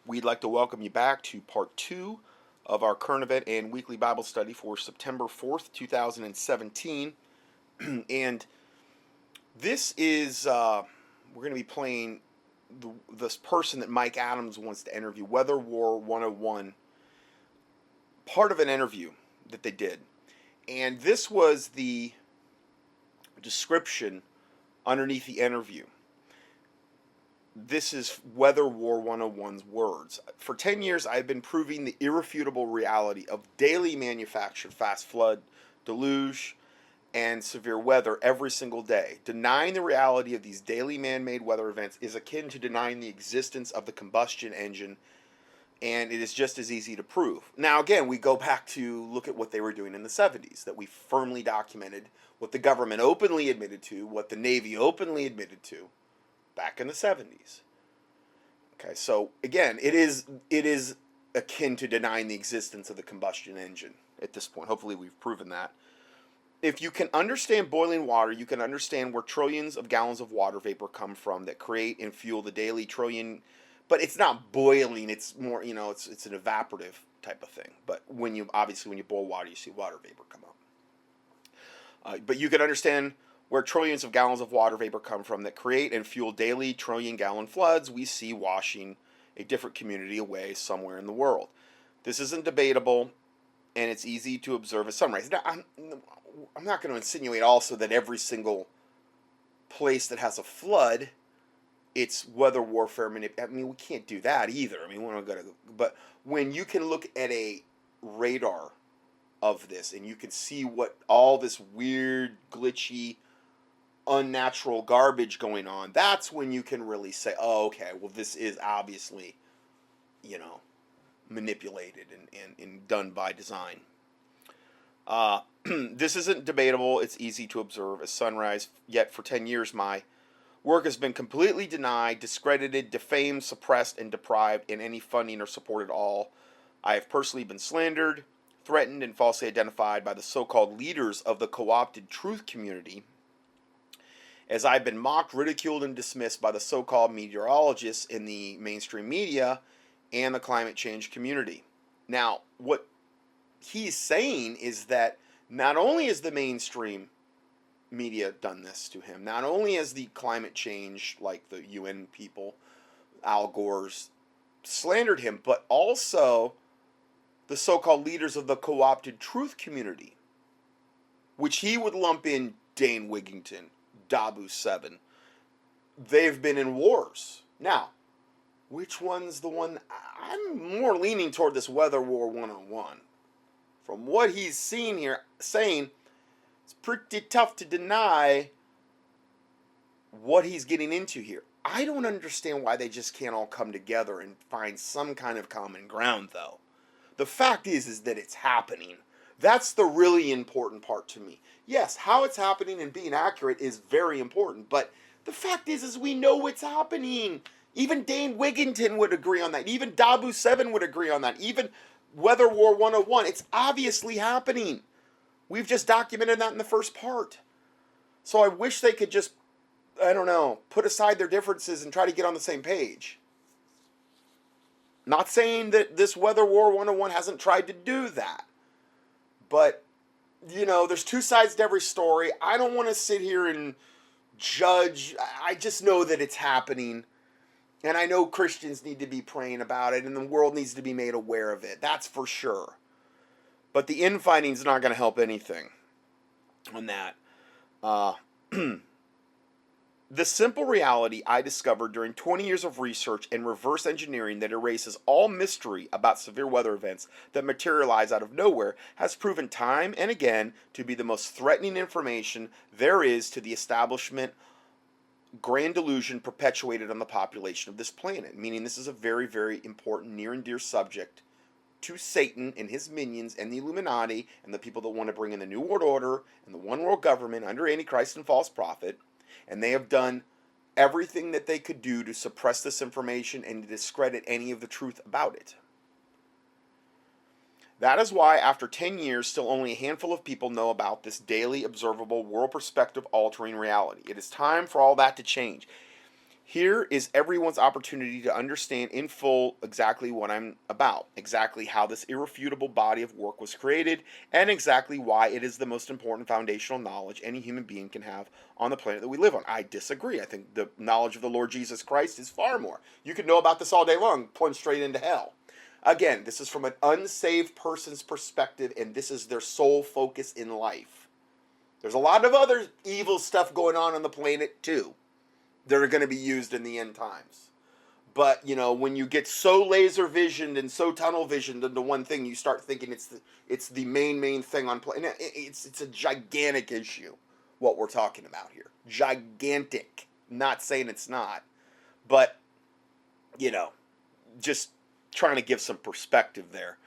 We'd like to welcome you back to part 2 of our current event and weekly Bible study for September 4th, 2017. And this is, we're going to be playing this person that Mike Adams wants to interview, WeatherWar101, part of an interview that they did. And this was the description underneath the interview. This is Weather War 101's words. For 10 years, I've been proving the irrefutable reality of daily manufactured fast flood, deluge, and severe weather every single day. Denying the reality of these daily man-made weather events is akin to denying the existence of the combustion engine, and it is just as easy to prove. Now, again, we go back to look at what they were doing in the 70s, that we firmly documented, what the government openly admitted to, what the Navy openly admitted to, back in the 70s. Okay, so again, it is akin to denying the existence of the combustion engine at this point. Hopefully we've proven that. If you can understand boiling water, you can understand where trillions of gallons of water vapor come from that create and fuel the daily trillion, but it's not boiling, it's more, it's an evaporative type of thing. But when you boil water, you see water vapor come up. But you can understand where trillions of gallons of water vapor come from that create and fuel daily trillion-gallon floods we see washing a different community away somewhere in the world. This isn't debatable, and it's easy to observe at sunrise. Now, I'm not going to insinuate also that every single place that has a flood, it's weather warfare. I mean, we can't do that either. I mean, we're not going to. But when you can look at a radar of this, and you can see what all this weird, glitchy, unnatural garbage going on, that's when you can really say, oh, okay, well, this is obviously, manipulated and done by design. This isn't debatable. It's easy to observe as sunrise. Yet for 10 years, my work has been completely denied, discredited, defamed, suppressed, and deprived in any funding or support at all. I have personally been slandered, threatened, and falsely identified by the so-called leaders of the co-opted truth community, as I've been mocked, ridiculed, and dismissed by the so-called meteorologists in the mainstream media and the climate change community. Now, what he's saying is that not only has the mainstream media done this to him, not only has the climate change, like the UN people, Al Gore's, slandered him, but also the so-called leaders of the co-opted truth community, which he would lump in Dane Wigington, WeatherWar7. They've been in wars. Now, which one's the one? I'm more leaning toward this WeatherWar101. From what he's saying, it's pretty tough to deny what he's getting into here. I don't understand why they just can't all come together and find some kind of common ground, though. The fact is that it's happening. That's the really important part to me. Yes, how it's happening and being accurate is very important, but the fact is we know it's happening. Even Dane Wigington would agree on that. Even WeatherWar7 would agree on that. Even WeatherWar101. It's obviously happening. We've just documented that in the first part. So I wish they could just, put aside their differences and try to get on the same page. Not saying that this WeatherWar101 hasn't tried to do that. But, there's two sides to every story. I don't want to sit here and judge. I just know that it's happening. And I know Christians need to be praying about it, and the world needs to be made aware of it. That's for sure. But the infighting is not going to help anything on that. The simple reality I discovered during 20 years of research and reverse engineering that erases all mystery about severe weather events that materialize out of nowhere has proven time and again to be the most threatening information there is to the establishment grand delusion perpetuated on the population of this planet. Meaning this is a very, very important, near and dear subject to Satan and his minions and the Illuminati and the people that want to bring in the New World Order and the One World Government under Antichrist and false prophet. And they have done everything that they could do to suppress this information and to discredit any of the truth about it. That is why, after 10 years, still only a handful of people know about this daily, observable, world perspective altering reality. It is time for all that to change. Here is everyone's opportunity to understand in full exactly what I'm about, exactly how this irrefutable body of work was created, and exactly why it is the most important foundational knowledge any human being can have on the planet that we live on. I disagree. I think the knowledge of the Lord Jesus Christ is far more. You could know about this all day long, plunge straight into hell. Again, this is from an unsaved person's perspective, and this is their sole focus in life. There's a lot of other evil stuff going on the planet, too, that are going to be used in the end times. But, when you get so laser visioned and so tunnel visioned into one thing, you start thinking it's the main thing on planet. It's a gigantic issue, what we're talking about here. Gigantic. Not saying it's not. But, just trying to give some perspective there.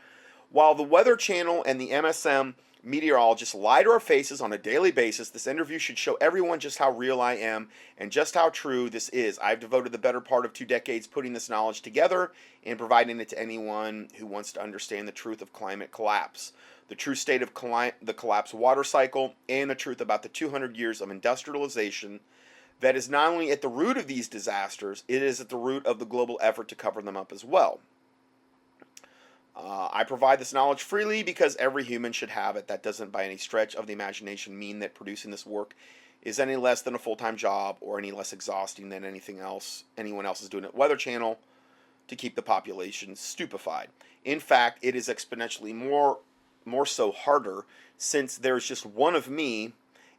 While the Weather Channel and the MSM meteorologists lie to our faces on a daily basis, this interview should show everyone just how real I am and just how true this is. I've devoted the better part of 2 decades putting this knowledge together and providing it to anyone who wants to understand the truth of climate collapse, the true state of the collapsed water cycle, and the truth about the 200 years of industrialization that is not only at the root of these disasters, it is at the root of the global effort to cover them up as well. I provide this knowledge freely because every human should have it. That doesn't by any stretch of the imagination mean that producing this work is any less than a full-time job or any less exhausting than anything else anyone else is doing at Weather Channel to keep the population stupefied. In fact, it is exponentially more so harder since there's just one of me,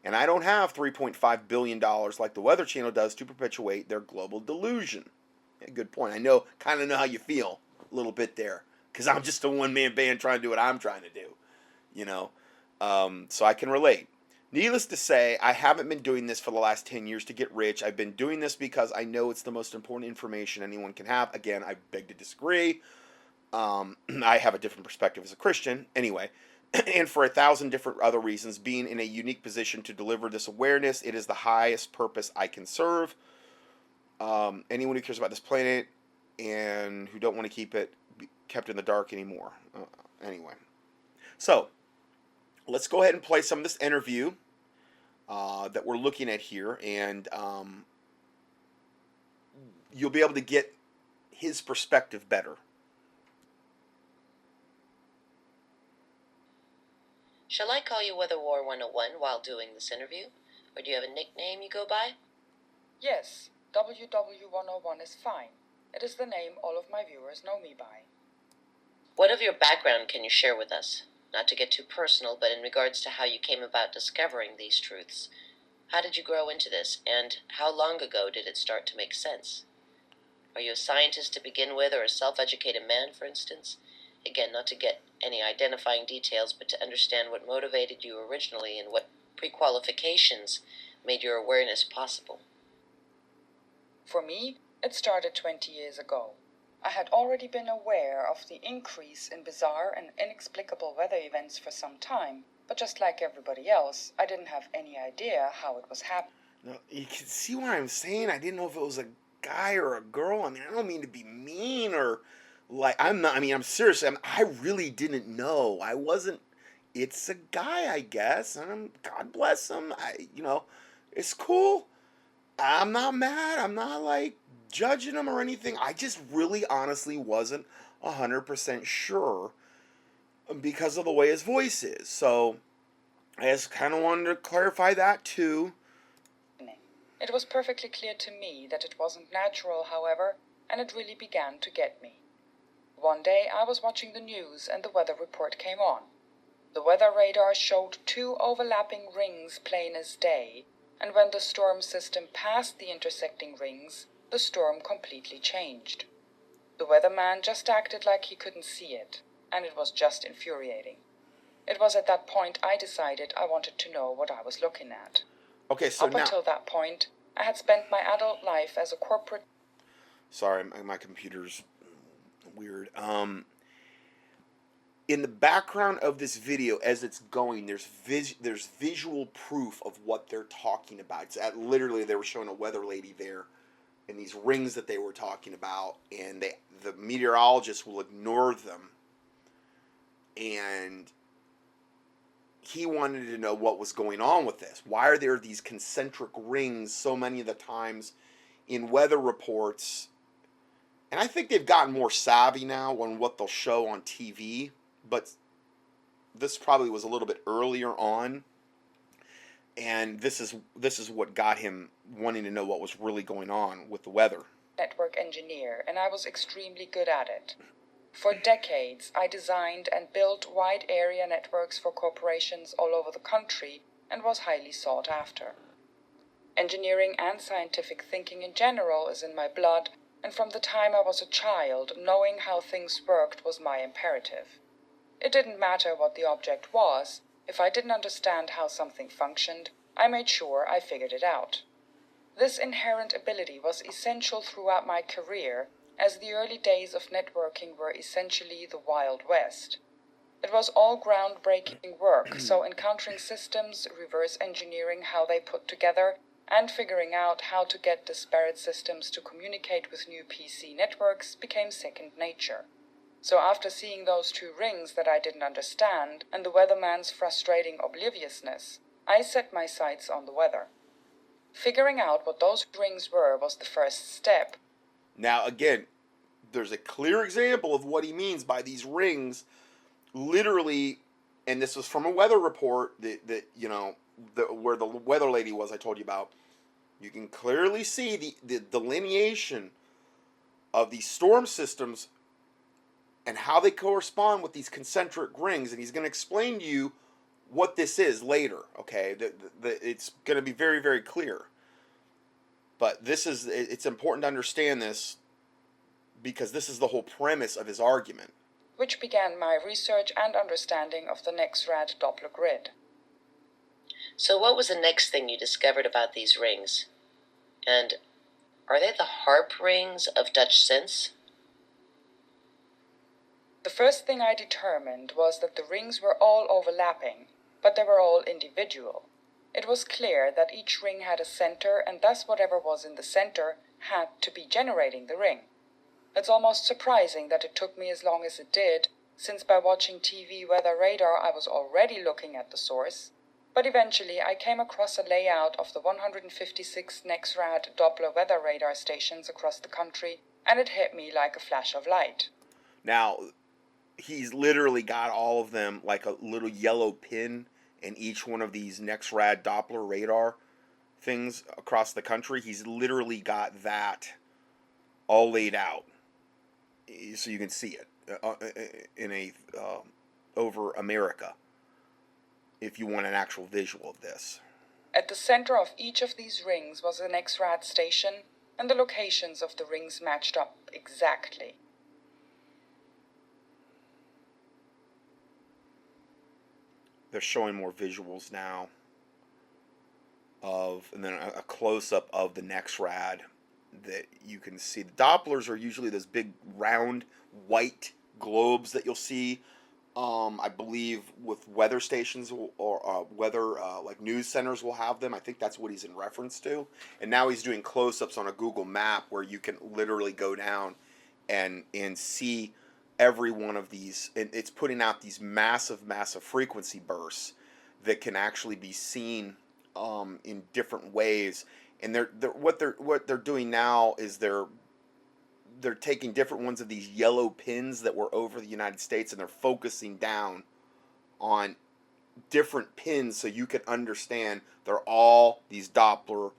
and I don't have $3.5 billion like the Weather Channel does to perpetuate their global delusion. Yeah, good point. I kind of know how you feel a little bit there. Because I'm just a one-man band trying to do what I'm trying to do, so I can relate. Needless to say, I haven't been doing this for the last 10 years to get rich. I've been doing this because I know it's the most important information anyone can have. Again, I beg to disagree. I have a different perspective as a Christian. Anyway, and for 1,000 different other reasons, being in a unique position to deliver this awareness, it is the highest purpose I can serve. Anyone who cares about this planet and who don't want to keep it kept in the dark anymore. Anyway, so let's go ahead and play some of this interview that we're looking at here, and you'll be able to get his perspective better. Shall I call you WeatherWar101 while doing this interview? Or do you have a nickname you go by? Yes, WW101 is fine. It is the name all of my viewers know me by. What of your background can you share with us? Not to get too personal, but in regards to how you came about discovering these truths. How did you grow into this, and how long ago did it start to make sense? Are you a scientist to begin with, or a self-educated man, for instance? Again, not to get any identifying details, but to understand what motivated you originally and what pre-qualifications made your awareness possible. For me, it started 20 years ago. I had already been aware of the increase in bizarre and inexplicable weather events for some time, but just like everybody else, I didn't have any idea how it was happening. Now, you can see what I'm saying. I didn't know if it was a guy or a girl. I mean, I don't mean to be mean or I'm serious. I really didn't know. I wasn't. It's a guy, I guess, and God bless him. It's cool. I'm not mad. I'm not judging him or anything. I just really honestly wasn't 100% sure because of the way his voice is. So I just kind of wanted to clarify that too. It was perfectly clear to me that it wasn't natural, however, and it really began to get me. One day I was watching the news and the weather report came on. The weather radar showed 2 overlapping rings plain as day, and when the storm system passed the intersecting rings, the storm completely changed. The weatherman just acted like he couldn't see it, and it was just infuriating. It was at that point I decided I wanted to know what I was looking at. Okay, so now... until that point, I had spent my adult life as a corporate... Sorry, my computer's weird. In the background of this video, as it's going, there's visual proof of what they're talking about. It's literally, they were showing a weather lady there, and these rings that they were talking about, and the meteorologist will ignore them, and he wanted to know what was going on with this. Why are there these concentric rings so many of the times in weather reports, and I think they've gotten more savvy now on what they'll show on TV, but this probably was a little bit earlier on, and this is what got him wanting to know what was really going on with the weather. Network engineer, and I was extremely good at it. For decades, I designed and built wide area networks for corporations all over the country and was highly sought after. Engineering and scientific thinking in general is in my blood, and from the time I was a child, knowing how things worked was my imperative. It didn't matter what the object was. If I didn't understand how something functioned, I made sure I figured it out. This inherent ability was essential throughout my career, as the early days of networking were essentially the Wild West. It was all groundbreaking work, so encountering systems, reverse engineering how they put together, and figuring out how to get disparate systems to communicate with new PC networks became second nature. So after seeing those two rings that I didn't understand, and the weatherman's frustrating obliviousness, I set my sights on the weather. Figuring out what those rings were was the first step. Now, again, there's a clear example of what he means by these rings. Literally, and this was from a weather report where the weather lady was I told you about. You can clearly see the delineation of these storm systems and how they correspond with these concentric rings. And he's going to explain to you what this is later, okay? It's going to be very, very clear. But it's important to understand this because this is the whole premise of his argument. Which began my research and understanding of the NEXRAD Doppler grid. So what was the next thing you discovered about these rings? And are they the harp rings of Dutch synths? The first thing I determined was that the rings were all overlapping, but they were all individual. It was clear that each ring had a center, and thus whatever was in the center had to be generating the ring. It's almost surprising that it took me as long as it did, since by watching TV weather radar I was already looking at the source, but eventually I came across a layout of the 156 NEXRAD Doppler weather radar stations across the country, and it hit me like a flash of light. Now, he's literally got all of them like a little yellow pin in each one of these NEXRAD Doppler radar things across the country. He's literally got that all laid out, so you can see it in over America, if you want an actual visual of this. At the center of each of these rings was a NEXRAD station, and the locations of the rings matched up exactly. They're showing more visuals now and then a close-up of the NEXRAD that you can see. The Dopplers are usually those big round white globes that you'll see, I believe, with weather stations or weather like news centers will have them. I think that's what he's in reference to. And now he's doing close-ups on a Google map where you can literally go down and see every one of these. And it's putting out these massive frequency bursts that can actually be seen in different ways. And what they're doing now is they're taking different ones of these yellow pins that were over the United States, and they're focusing down on different pins so you can understand they're all these Doppler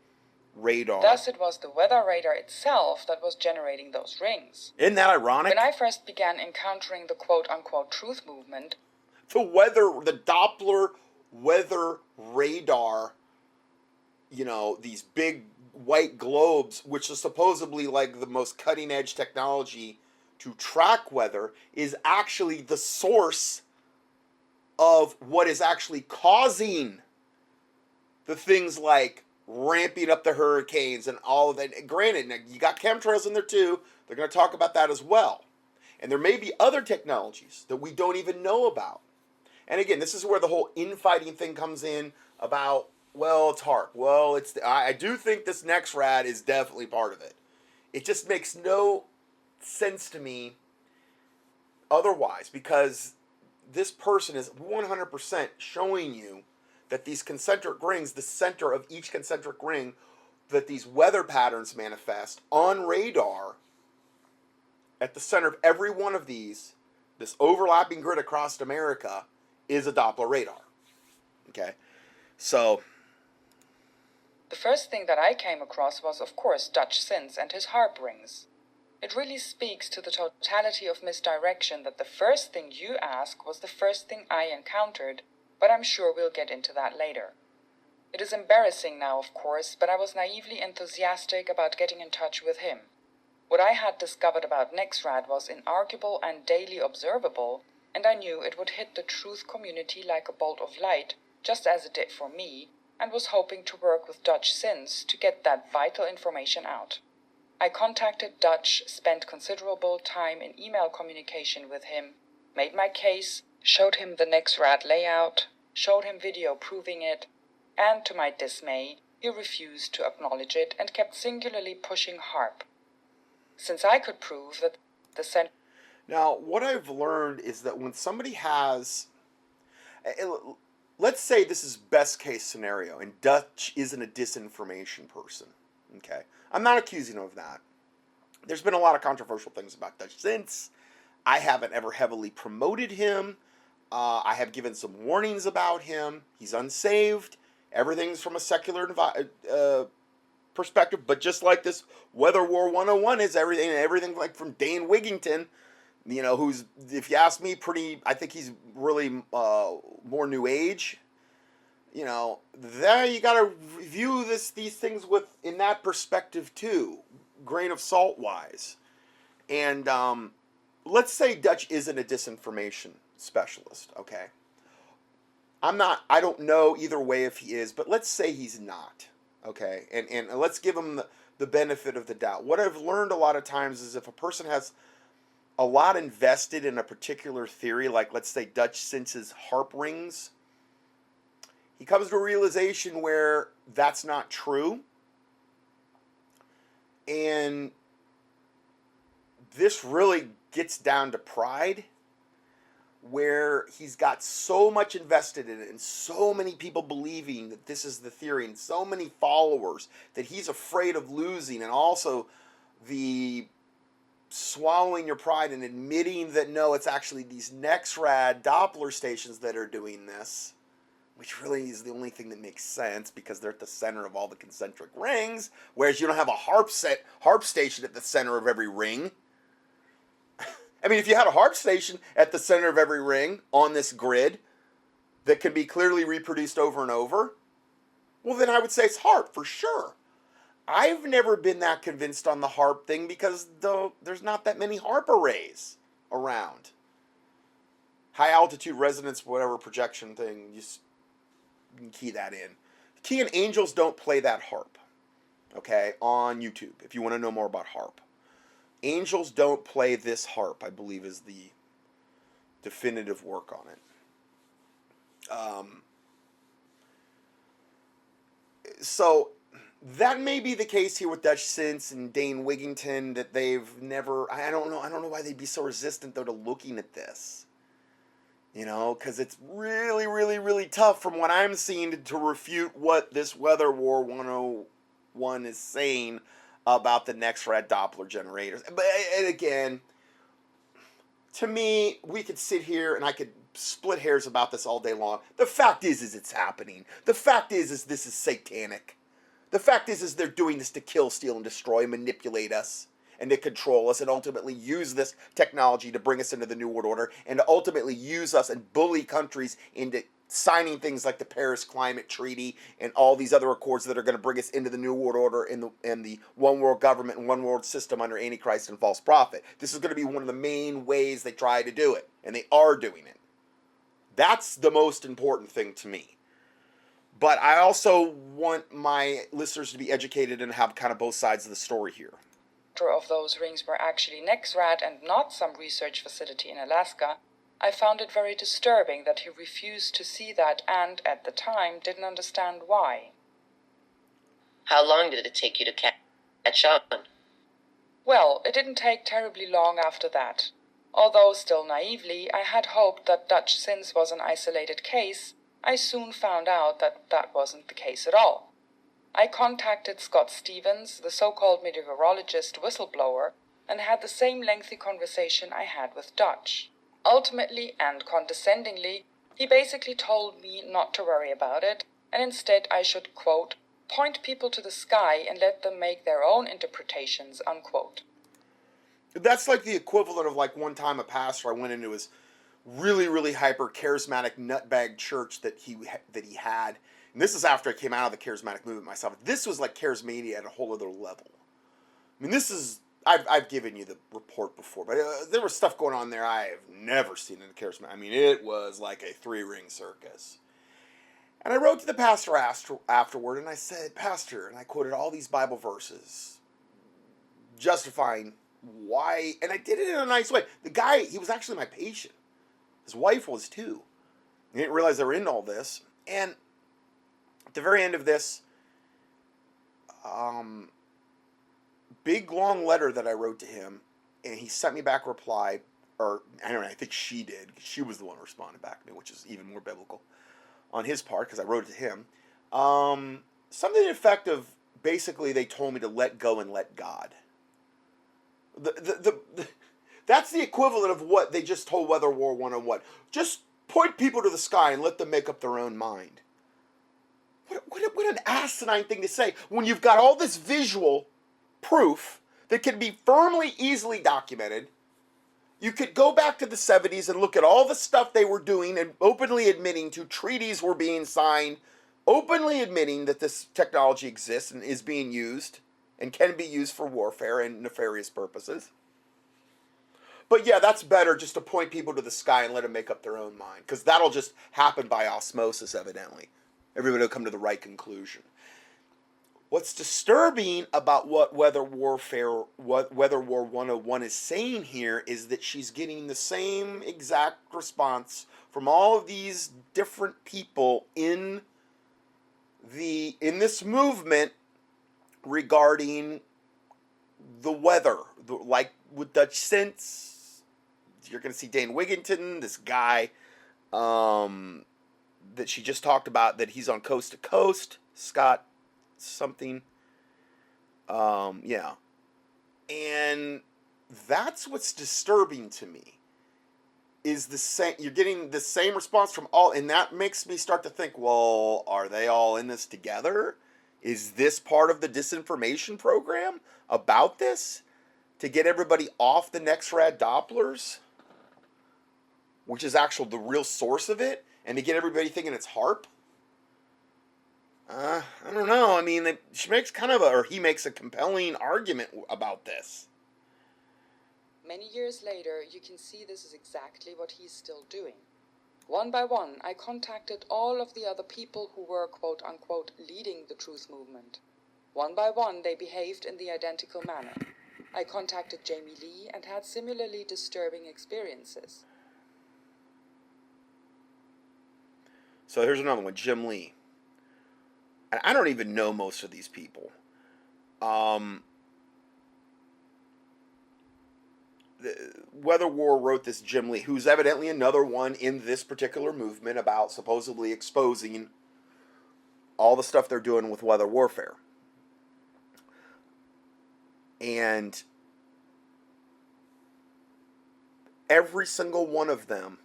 radar. Thus it was the weather radar itself that was generating those rings. Isn't that ironic? When I first began encountering the quote-unquote truth movement, the Doppler weather radar, these big white globes, which is supposedly like the most cutting edge technology to track weather, is actually the source of what is actually causing the things like ramping up the hurricanes and all of that. Granted, you got chemtrails in there too. They're going to talk about that as well. And there may be other technologies that we don't even know about. And again, this is where the whole infighting thing comes in about, well, it's HARP. Well, I do think this NEXRAD is definitely part of it. It just makes no sense to me otherwise, because this person is 100% showing you that these concentric rings, the center of each concentric ring, that these weather patterns manifest on radar at the center of every one of these, this overlapping grid across America, is a Doppler radar. Okay? So, The first thing that I came across was, of course, Dutch Sins and his harp rings. It really speaks to the totality of misdirection that the first thing you ask was the first thing I encountered, but I'm sure we'll get into that later. It is embarrassing now, of course, but I was naively enthusiastic about getting in touch with him. What I had discovered about Nexrad was inarguable and daily observable, and I knew it would hit the truth community like a bolt of light, just as it did for me, and was hoping to work with Dutch Sins to get that vital information out. I contacted Dutch, spent considerable time in email communication with him, made my case, showed him the Nexrad layout, showed him video proving it, and to my dismay, he refused to acknowledge it and kept singularly pushing HARP. Since I could prove that the center... Now, what I've learned is that when somebody has... Let's say this is best case scenario, and Dutch isn't a disinformation person. Okay? I'm not accusing him of that. There's been a lot of controversial things about Dutch since. I haven't ever heavily promoted him. I have given some warnings about him. He's unsaved. Everything's from a secular perspective, but just like this Weather War 101 is everything like from Dane Wigington, you know, who's, if you ask me, I think he's really more new age. You know, there you got to view these things in that perspective too, grain of salt wise. And let's say Dutch isn't a disinformation specialist, okay? I don't know either way if he is, but let's say he's not, okay? And let's give him the benefit of the doubt. What I've learned a lot of times is if a person has a lot invested in a particular theory, like let's say Dutch Since's harp rings, he comes to a realization where that's not true. And this really gets down to pride, where he's got so much invested in it and so many people believing that this is the theory and so many followers that he's afraid of losing, and also the swallowing your pride and admitting that no, it's actually these Nexrad Doppler stations that are doing this, which really is the only thing that makes sense because they're at the center of all the concentric rings, whereas you don't have a harp station at the center of every ring. I mean, if you had a harp station at the center of every ring on this grid that can be clearly reproduced over and over, well, then I would say it's harp for sure. I've never been that convinced on the harp thing because there's not that many harp arrays around. High altitude resonance, whatever projection thing, you can key that in. Key and Angels don't play that harp, okay, on YouTube, if you want to know more about harp. Angels don't play this harp, I believe, is the definitive work on it. So that may be the case here with Dutch Since and Dane Wigington, that they've never... I don't know why they'd be so resistant, though, to looking at this. You know, because it's really, really, really tough from what I'm seeing to refute what this Weather War 101 is saying about the Nexrad Doppler generators. But and again, to me, we could sit here and I could split hairs about this all day long. The fact is it's happening. The fact is this is satanic. The fact is they're doing this to kill, steal, and destroy, manipulate us, and to control us, and ultimately use this technology to bring us into the New World Order, and to ultimately use us and bully countries into signing things like the Paris Climate Treaty and all these other accords that are going to bring us into the New World Order and the one world government and one world system under Antichrist and false prophet. This is going to be one of the main ways they try to do it, and they are doing it. That's the most important thing to me. But I also want my listeners to be educated and have kind of both sides of the story here. Of those rings were actually Nexrad and not some research facility in Alaska, I found it very disturbing that he refused to see that and, at the time, didn't understand why. How long did it take you to catch on? Well, it didn't take terribly long after that. Although still naively, I had hoped that Dutch Sins was an isolated case, I soon found out that that wasn't the case at all. I contacted Scott Stevens, the so-called meteorologist whistleblower, and had the same lengthy conversation I had with Dutch. Ultimately and condescendingly, he basically told me not to worry about it, and instead I should, quote, point people to the sky and let them make their own interpretations, unquote. That's like the equivalent of like one time a pastor, I went into his really, really hyper charismatic nutbag church that he had. And this is after I came out of the charismatic movement myself. This was like charismania at a whole other level. I mean, this is, I've given you the report before, but there was stuff going on there I have never seen in the charismatic. I mean, it was like a three-ring circus. And I wrote to the pastor afterward, and I said, Pastor, and I quoted all these Bible verses justifying why, and I did it in a nice way. The guy, he was actually my patient. His wife was too. He didn't realize they were into all this. And at the very end of this, big long letter that I wrote to him, and he sent me back a reply, or I don't know, I think she did. She was the one who responded back to me, which is even more biblical on his part, because I wrote it to him. Something to the effect of, basically, they told me to let go and let God. That's the equivalent of what they just told Weather War 101. Just point people to the sky and let them make up their own mind. What an asinine thing to say when you've got all this visual proof that can be firmly, easily documented. You could go back to the 70s and look at all the stuff they were doing and openly admitting to treaties were being signed, openly admitting that this technology exists and is being used and can be used for warfare and nefarious purposes. But yeah, that's better just to point people to the sky and let them make up their own mind, because that'll just happen by osmosis, evidently. Everybody will come to the right conclusion. What's disturbing about what Weather War 101 is saying here is that she's getting the same exact response from all of these different people in this movement regarding the weather. Like with Dutch Sense, you're going to see Dane Wigington, this guy that she just talked about, that he's on Coast to Coast, Scott something. Yeah. And that's what's disturbing to me. Is the same, you're getting the same response from all, and that makes me start to think, well, are they all in this together? Is this part of the disinformation program about this? To get everybody off the NextRad Dopplers? Which is actually the real source of it? And to get everybody thinking it's HARP? I don't know. I mean, she makes he makes a compelling argument about this. Many years later, you can see this is exactly what he's still doing. One by one, I contacted all of the other people who were, quote unquote, leading the truth movement. One by one, they behaved in the identical manner. I contacted Jamie Lee and had similarly disturbing experiences. So here's another one, Jim Lee. And I don't even know most of these people. Weather War wrote this Jim Lee, who's evidently another one in this particular movement about supposedly exposing all the stuff they're doing with weather warfare. And every single one of them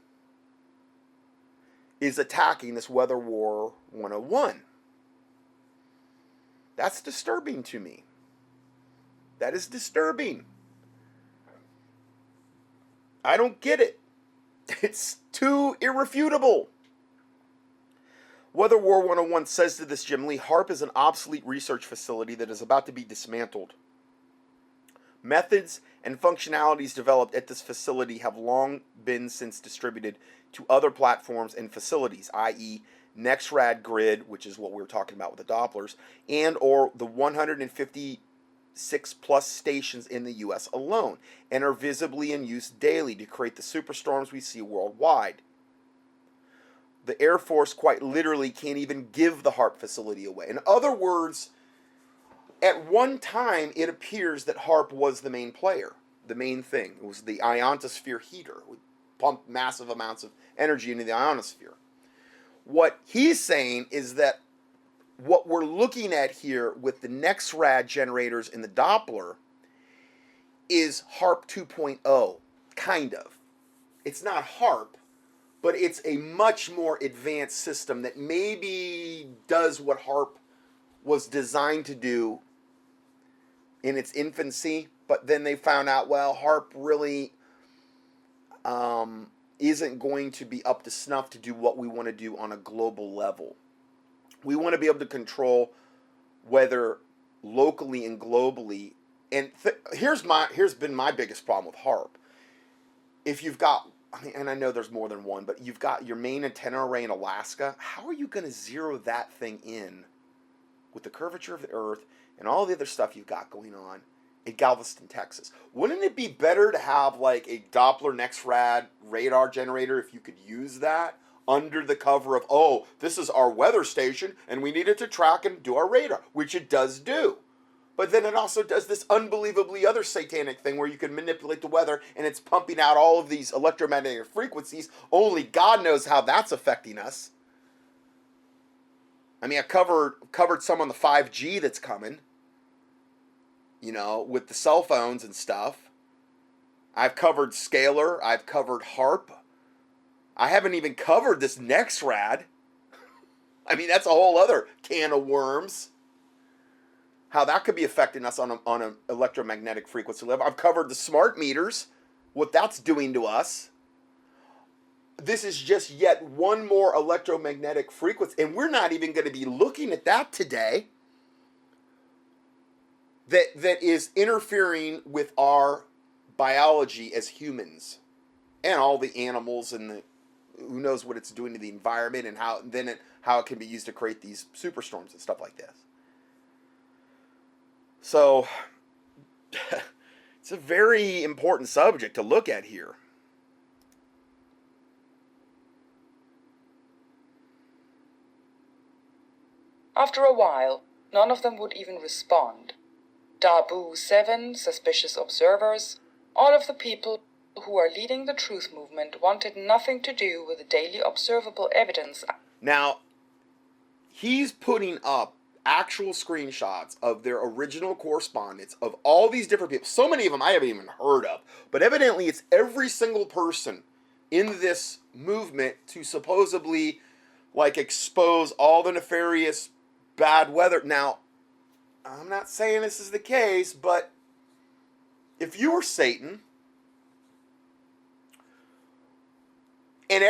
is attacking this Weather War 101. That's disturbing to me. That is disturbing. I don't get it. It's too irrefutable. Weather War 101 says to this Jim Lee, HARP is an obsolete research facility that is about to be dismantled. Methods and functionalities developed at this facility have long been since distributed to other platforms and facilities, i.e., NextRad Grid, which is what we were talking about with the Dopplers, and or the 156 plus stations in the U.S. alone, and are visibly in use daily to create the superstorms we see worldwide. The Air Force quite literally can't even give the HARP facility away. In other words, at one time, it appears that HARP was the main player, the main thing. It was the ionosphere heater. We pumped massive amounts of energy into the ionosphere. What he's saying is that what we're looking at here with the NexRad generators in the Doppler is HARP 2.0, kind of. It's not HARP, but it's a much more advanced system that maybe does what HARP was designed to do in its infancy, but then they found out, well, HARP really isn't going to be up to snuff to do what we want to do on a global level. We want to be able to control weather locally and globally. And here's been my biggest problem with HARP. If you've got, and I know there's more than one, but you've got your main antenna array in Alaska, how are you going to zero that thing in with the curvature of the Earth and all the other stuff you've got going on in Galveston, Texas? Wouldn't it be better to have like a Doppler NexRad radar generator if you could use that under the cover of, oh, this is our weather station and we need it to track and do our radar, which it does do. But then it also does this unbelievably other satanic thing where you can manipulate the weather and it's pumping out all of these electromagnetic frequencies. Only God knows how that's affecting us. I mean, I covered some on the 5G that's coming, with the cell phones and stuff. I've covered Scalar. I've covered HARP. I haven't even covered this NexRad. I mean, that's a whole other can of worms. How that could be affecting us on an electromagnetic frequency level. I've covered the smart meters, what that's doing to us. This is just yet one more electromagnetic frequency, and we're not even going to be looking at that today. That is interfering with our biology as humans, and all the animals, and who knows what it's doing to the environment, and how it can be used to create these superstorms and stuff like this. So, it's a very important subject to look at here. After a while, none of them would even respond. Dabu 7, suspicious observers, all of the people who are leading the truth movement wanted nothing to do with the daily observable evidence. Now, he's putting up actual screenshots of their original correspondence of all these different people. So many of them I haven't even heard of. But evidently it's every single person in this movement to supposedly expose all the nefarious bad weather. Now, I'm not saying this is the case, but if you were Satan and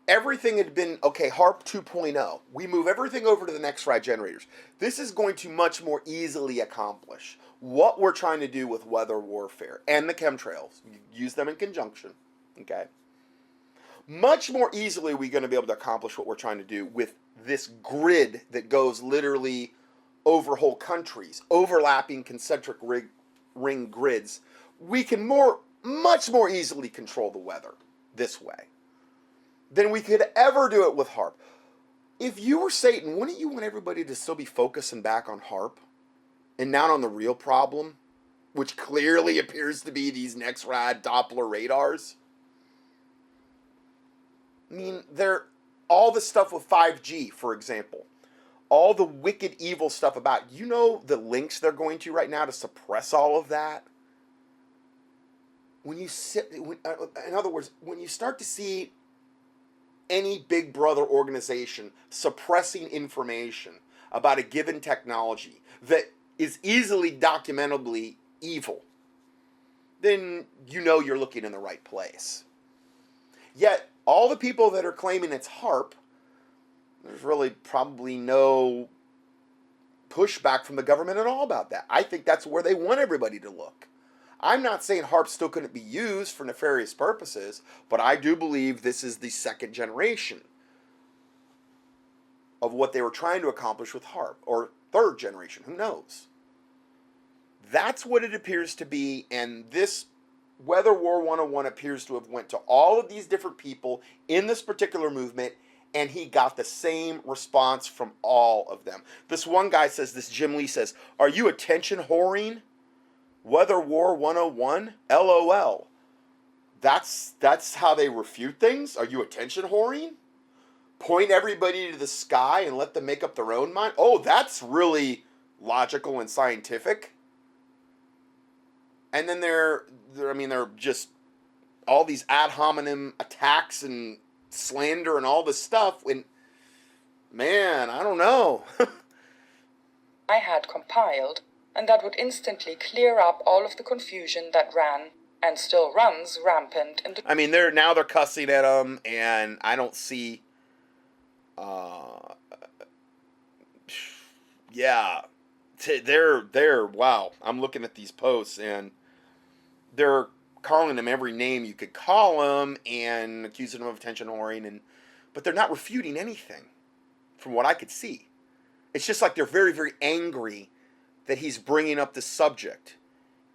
everything had been, okay, HARP 2.0, we move everything over to the NexRad generators. This is going to much more easily accomplish what we're trying to do with weather warfare and the chemtrails. Use them in conjunction, okay? Much more easily we're going to be able to accomplish what we're trying to do with this grid that goes literally over whole countries, overlapping concentric ring grids. We can much more easily control the weather this way than we could ever do it with HARP. If you were Satan, wouldn't you want everybody to still be focusing back on HARP and not on the real problem, which clearly appears to be these NexRad Doppler radars? I mean, all the stuff with 5G, for example, all the wicked evil stuff about, the links they're going to right now to suppress all of that. In other words, when you start to see any big brother organization suppressing information about a given technology that is easily documentably evil, then you're looking in the right place. Yet, all the people that are claiming it's HARP, there's really probably no pushback from the government at all about that. I think that's where they want everybody to look. I'm not saying HARP still couldn't be used for nefarious purposes, but I do believe this is the second generation of what they were trying to accomplish with HARP, or third generation, who knows? That's what it appears to be, and this Weather War 101 appears to have went to all of these different people in this particular movement, and he got the same response from all of them. This one guy says, this Jim Lee says, "Are you attention whoring? Weather War 101? LOL. That's how they refute things? Are you attention whoring? point everybody to the sky and let them make up their own mind. Oh, that's really logical and scientific. And then they're just all these ad hominem attacks and slander and all this stuff. When, man, I don't know. I had compiled, and that would instantly clear up all of the confusion that ran and still runs rampant in the... I mean, they're cussing at them, and I don't see. Yeah, they're wow. I'm looking at these posts, and they're calling them every name you could call them, and accusing them of attention whoring, but they're not refuting anything, from what I could see. It's just like they're very, very angry that he's bringing up the subject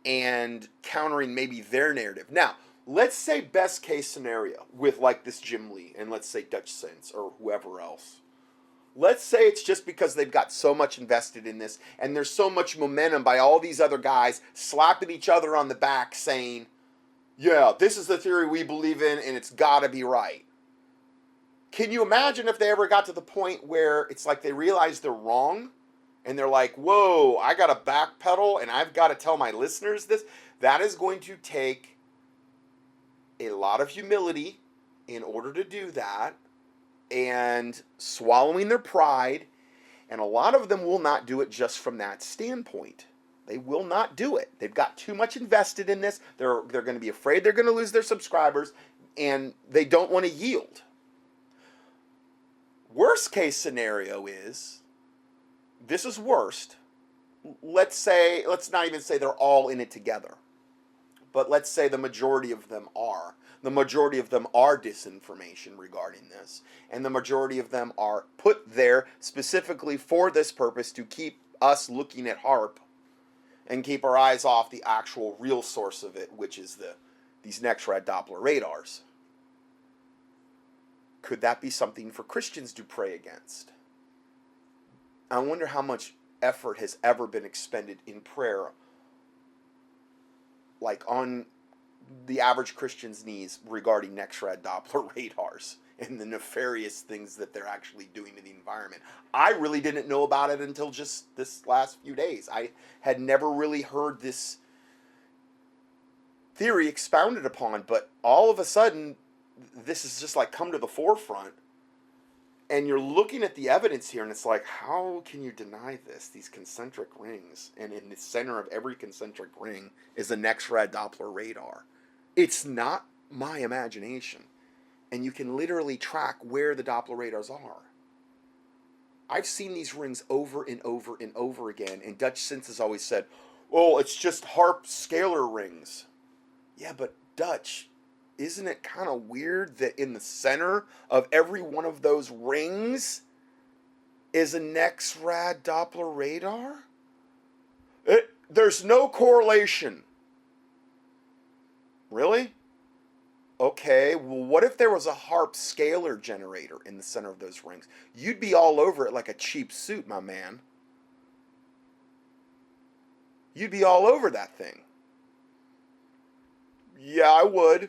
and countering maybe their narrative. Now, let's say best case scenario with like this Jim Lee and let's say Dutch Sense or whoever else. Let's say it's just because they've got so much invested in this and there's so much momentum by all these other guys slapping each other on the back saying, yeah, this is the theory we believe in and it's got to be right. Can you imagine if they ever got to the point where it's like they realize they're wrong and they're like, whoa, I got to backpedal and I've got to tell my listeners this? That is going to take a lot of humility in order to do that and swallowing their pride. And a lot of them will not do it just from that standpoint. They will not do it. They've got too much invested in this. They're going to be afraid they're going to lose their subscribers and they don't want to yield. Worst case scenario is, this is worst. Let's not even say they're all in it together. But let's say the majority of them are. The majority of them are disinformation regarding this. And the majority of them are put there specifically for this purpose to keep us looking at HAARP and keep our eyes off the actual real source of it, which is these next-rad Doppler radars. Could that be something for Christians to pray against? I wonder how much effort has ever been expended in prayer, like on the average Christian's knees regarding next-rad Doppler radars and the nefarious things that they're actually doing to the environment. I really didn't know about it until just this last few days. I had never really heard this theory expounded upon, but all of a sudden, this has just like come to the forefront, and you're looking at the evidence here, and it's like, how can you deny this? These concentric rings, and in the center of every concentric ring is a next-rad Doppler radar. It's not my imagination, and you can literally track where the Doppler radars are. I've seen these rings over and over and over again, and Dutch Sense has always said, well, it's just HAARP scalar rings. Yeah, but Dutch, isn't it kind of weird that in the center of every one of those rings is a next-rad Doppler radar? There's no correlation. Really? Okay, well, what if there was a HAARP scalar generator in the center of those rings? You'd be all over it like a cheap suit, my man. You'd be all over that thing. Yeah, I would.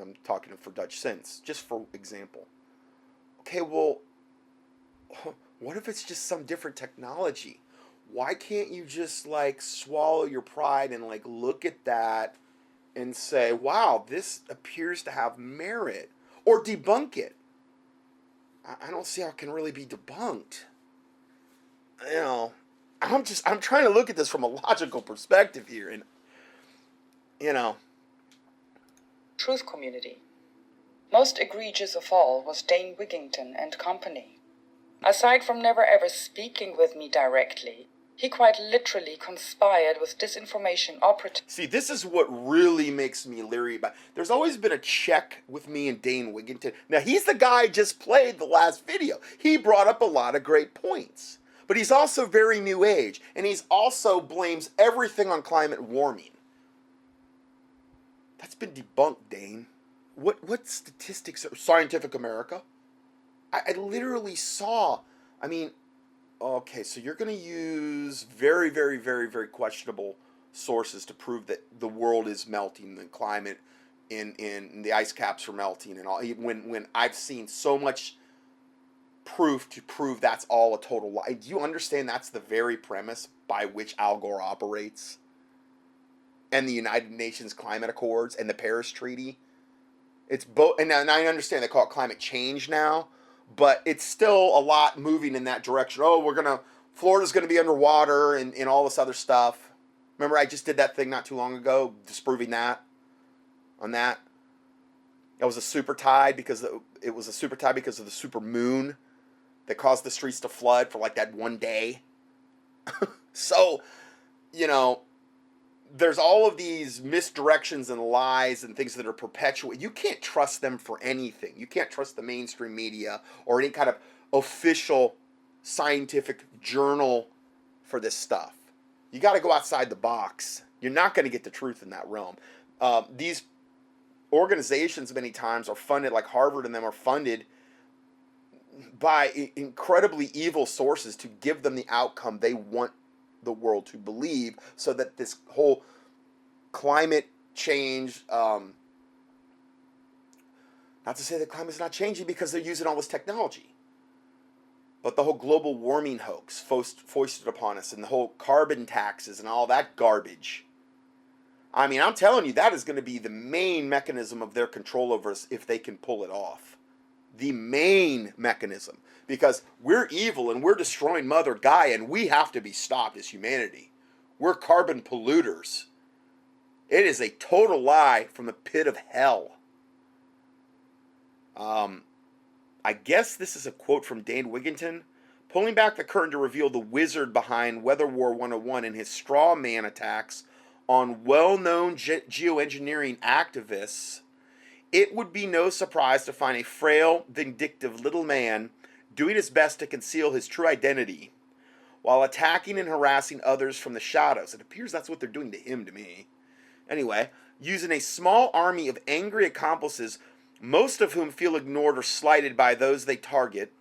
I'm talking for Dutch Sense, just for example. Okay, well, what if it's just some different technology? Why can't you just like swallow your pride and like look at that and say, wow, this appears to have merit, or debunk it? I don't see how it can really be debunked. You know, I'm trying to look at this from a logical perspective here, and you know. Truth community. Most egregious of all was Dane Wigington and company. Aside from never ever speaking with me directly, he quite literally conspired with disinformation operatives. See, this is what really makes me leery about. There's always been a check with me and Dane Wigington. Now, he's the guy I just played the last video. He brought up a lot of great points. But he's also very new age, and he's also blames everything on climate warming. That's been debunked, Dane. What statistics are Scientific America? I literally saw, I mean, okay, so you're going to use very, very, very, very questionable sources to prove that the world is melting, the climate in the ice caps are melting and all. When I've seen so much proof to prove that's all a total lie. Do you understand that's the very premise by which Al Gore operates? And the United Nations Climate Accords and the Paris Treaty? It's both, and I understand they call it climate change now, but it's still a lot moving in that direction. Oh, Florida's gonna be underwater and all this other stuff. Remember, I just did that thing not too long ago, disproving that. On that, it was a super tide because it was a super tide because of the super moon that caused the streets to flood for like that one day. So, you know, there's all of these misdirections and lies and things that are perpetuated. You can't trust them for anything. You can't trust the mainstream media or any kind of official scientific journal for this stuff. You got to go outside the box. You're not going to get the truth in that realm. These organizations many times are funded, like Harvard and them are funded by incredibly evil sources to give them the outcome they want the world to believe, so that this whole climate change, not to say that climate's not changing because they're using all this technology, but the whole global warming hoax foisted upon us, and the whole carbon taxes and all that garbage. I mean, I'm telling you, that is going to be the main mechanism of their control over us if they can pull it off. The main mechanism. Because we're evil and we're destroying Mother Gaia, and we have to be stopped as humanity. We're carbon polluters. It is a total lie from the pit of hell. I guess this is a quote from Dane Wigington, pulling back the curtain to reveal the wizard behind WeatherWar 101 and his straw man attacks on well-known geoengineering activists. It would be no surprise to find a frail, vindictive little man doing his best to conceal his true identity while attacking and harassing others from the shadows. It appears that's what they're doing to him, to me. Anyway, using a small army of angry accomplices, most of whom feel ignored or slighted by those they target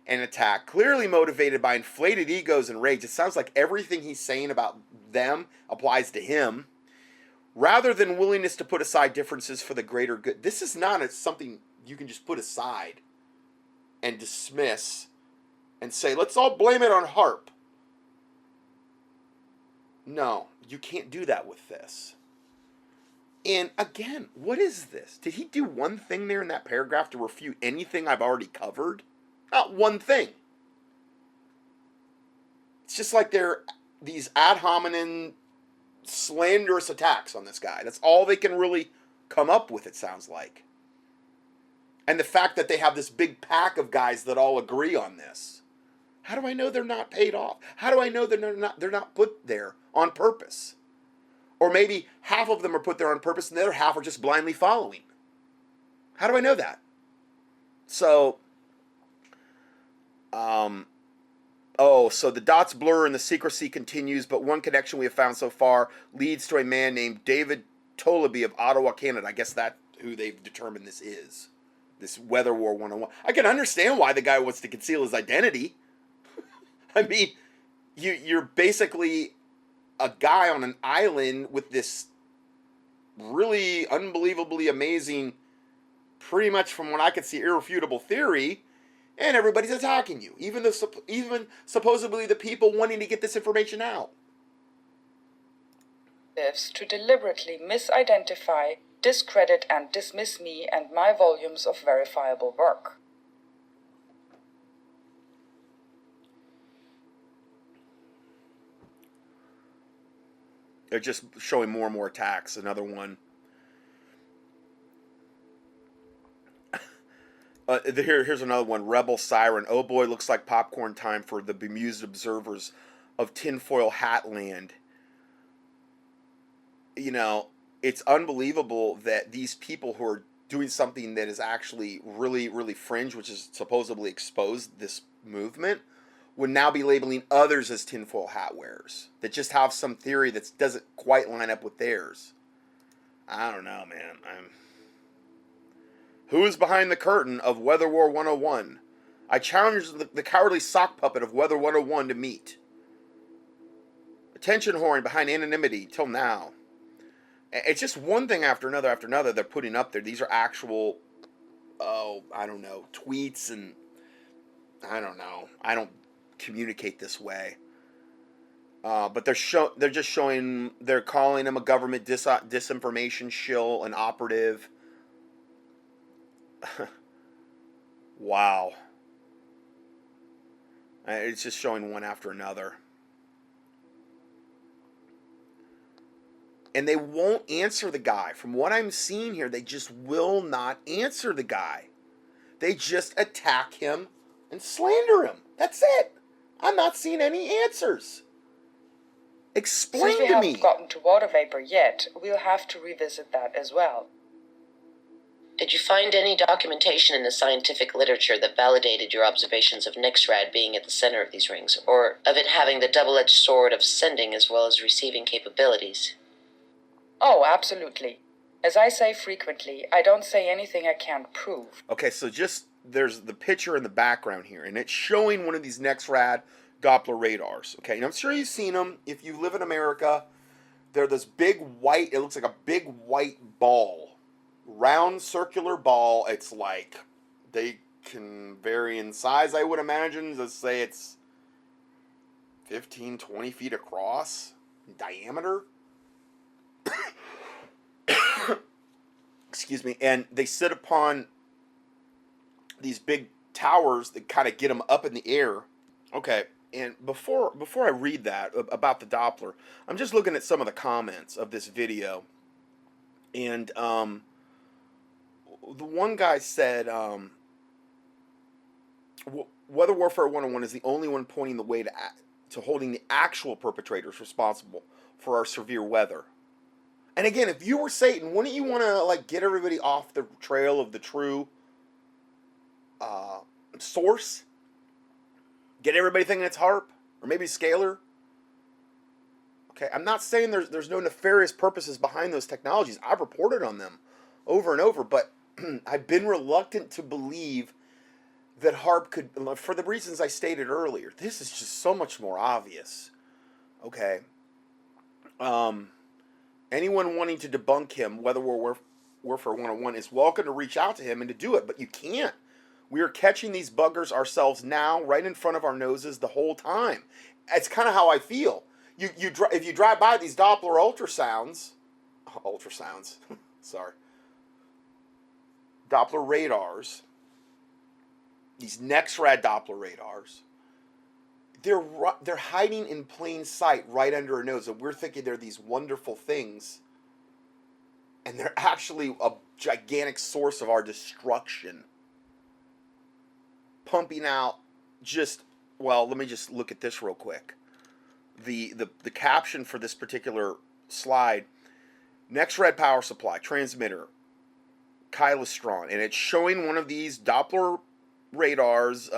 and attack, clearly motivated by inflated egos and rage. It sounds like everything he's saying about them applies to him, rather than willingness to put aside differences for the greater good. This is not something you can just put aside and dismiss and say, let's all blame it on HARP. No, you can't do that with this. And again, what is this? Did he do one thing there in that paragraph to refute anything I've already covered? Not one thing. It's just like they're these ad hominem slanderous attacks on this guy. That's all they can really come up with, it sounds like. And the fact that they have this big pack of guys that all agree on this. How do I know they're not paid off? How do I know they're not put there on purpose? Or maybe half of them are put there on purpose and the other half are just blindly following. How do I know that? So, so the dots blur and the secrecy continues, but one connection we have found so far leads to a man named David Tolaby of Ottawa, Canada. I guess that's who they've determined this is. This WeatherWar 101. I can understand why the guy wants to conceal his identity. I mean, you're basically a guy on an island with this really unbelievably amazing, pretty much from what I could see, irrefutable theory, and everybody's attacking you, even supposedly the people wanting to get this information out. To deliberately misidentify, discredit, and dismiss me and my volumes of verifiable work. They're just showing more and more attacks. Another one. Here's another one. Rebel Siren. Oh boy, looks like popcorn time for the bemused observers of tinfoil hat land. You know, it's unbelievable that these people who are doing something that is actually really, really fringe, which is supposedly exposed this movement, would now be labeling others as tinfoil hat wearers that just have some theory that doesn't quite line up with theirs. I don't know, man. Who is behind the curtain of WeatherWar 101? I challenge the cowardly sock puppet of Weather 101 to meet. Attention whoring behind anonymity till now. It's just one thing after another they're putting up there. These are actual, tweets and I don't know. I don't communicate this way. But they're just showing, they're calling him a government disinformation shill, an operative. Wow. It's just showing one after another. And they won't answer the guy. From what I'm seeing here, they just will not answer the guy. They just attack him and slander him. That's it. I'm not seeing any answers. Explain Since we to haven't me. gotten to water vapor yet, we'll have to revisit that as well. Did you find any documentation in the scientific literature that validated your observations of Nexrad being at the center of these rings, or of it having the double-edged sword of sending as well as receiving capabilities? Oh, absolutely. As I say frequently, I don't say anything I can't prove. Okay, so just there's the picture in the background here, and it's showing one of these Nexrad Doppler radars. Okay, and I'm sure you've seen them if you live in America. They're this big white, it looks like a big white ball. Round circular ball. It's like they can vary in size, I would imagine. Let's say it's 15, 20 feet across in diameter. Excuse me. And they sit upon these big towers that kind of get them up in the air. Okay. And before I read that about the Doppler, I'm just looking at some of the comments of this video. And the one guy said, Weather Warfare 101 is the only one pointing the way to holding the actual perpetrators responsible for our severe weather. And again, if you were Satan, wouldn't you want to like get everybody off the trail of the true source? Get everybody thinking it's HARP or maybe Scalar. Okay, I'm not saying there's no nefarious purposes behind those technologies. I've reported on them over and over, but I've been reluctant to believe that HARP could, for the reasons I stated earlier. This is just so much more obvious. Okay. Anyone wanting to debunk him, whether we're Warfare 101, is welcome to reach out to him and to do it, but you can't. We are catching these buggers ourselves now, right in front of our noses the whole time. It's kind of how I feel. If you drive by these Doppler ultrasounds, sorry, Doppler radars, these Nexrad Doppler radars, they're hiding in plain sight right under our nose, and we're thinking they're these wonderful things, and they're actually a gigantic source of our destruction. Pumping out let me just look at this real quick. The caption for this particular slide, Nexrad power supply, transmitter, Kylastron, and it's showing one of these Doppler radars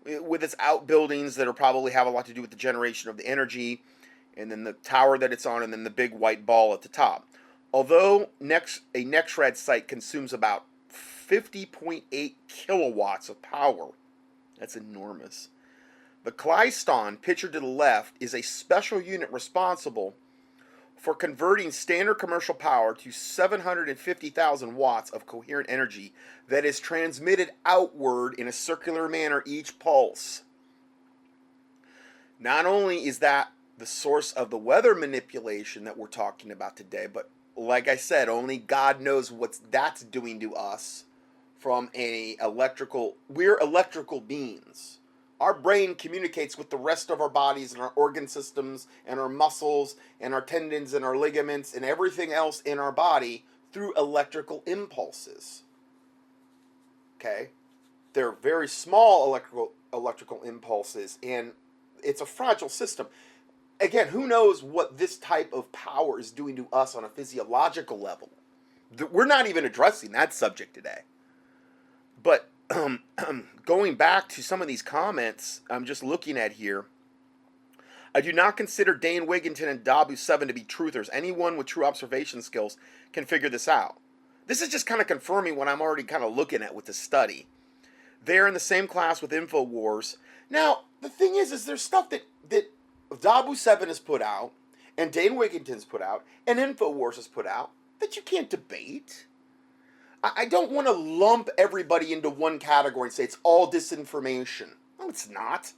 with its outbuildings that are probably have a lot to do with the generation of the energy, and then the tower that it's on, and then the big white ball at the top. Although a Nexrad site consumes about 50.8 kilowatts of power, that's enormous. The Kylastron, pictured to the left, is a special unit responsible for converting standard commercial power to 750,000 watts of coherent energy that is transmitted outward in a circular manner each pulse. Not only is that the source of the weather manipulation that we're talking about today, but like I said, only God knows what that's doing to us from we're electrical beings. Our brain communicates with the rest of our bodies and our organ systems and our muscles and our tendons and our ligaments and everything else in our body through electrical impulses. Okay? They're very small electrical impulses, and it's a fragile system. Again, who knows what this type of power is doing to us on a physiological level? We're not even addressing that subject today. But going back to some of these comments I'm just looking at here, I do not consider Dane Wigington and Dabu7 to be truthers. Anyone with true observation skills can figure this out. This is just kind of confirming what I'm already kind of looking at with this study. They're in the same class with InfoWars. Now, the thing is there's stuff that Dabu7 has put out, and Dane Wigington's put out, and InfoWars has put out, that you can't debate. I don't want to lump everybody into one category and say it's all disinformation. No, it's not.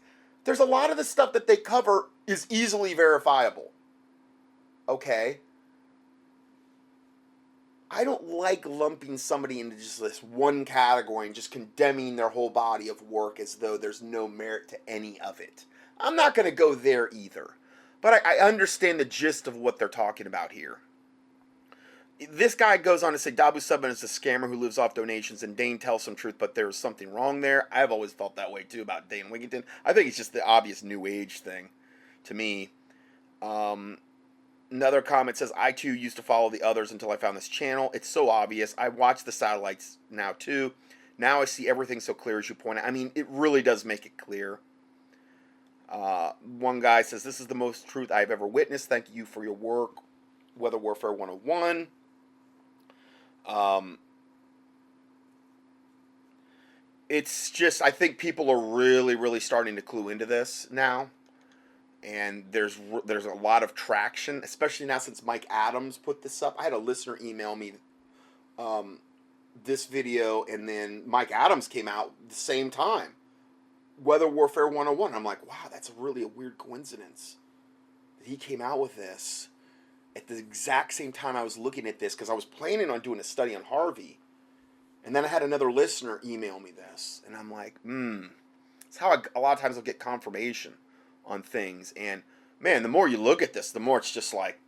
There's a lot of the stuff that they cover is easily verifiable. Okay? I don't like lumping somebody into just this one category and just condemning their whole body of work as though there's no merit to any of it. I'm not going to go there either. But I understand the gist of what they're talking about here. This guy goes on to say Dabu Subban is a scammer who lives off donations, and Dane tells some truth, but there's something wrong there. I've always felt that way too about Dane Wigington. I think it's just the obvious New Age thing to me. Another comment says, I too used to follow the others until I found this channel. It's so obvious. I watch the satellites now too. Now I see everything so clear as you point out. I mean, it really does make it clear. One guy says, this is the most truth I've ever witnessed. Thank you for your work, Weather Warfare 101. It's just, I think people are really starting to clue into this now. And there's a lot of traction, especially now since Mike Adams put this up. I had a listener email me this video, and then Mike Adams came out the same time. Weather Warfare 101. I'm like, wow, that's really a weird coincidence that he came out with this at the exact same time I was looking at this, because I was planning on doing a study on Harvey. And then I had another listener email me this, and I'm like, it's how a lot of times I'll get confirmation on things. And man, the more you look at this, the more it's just like,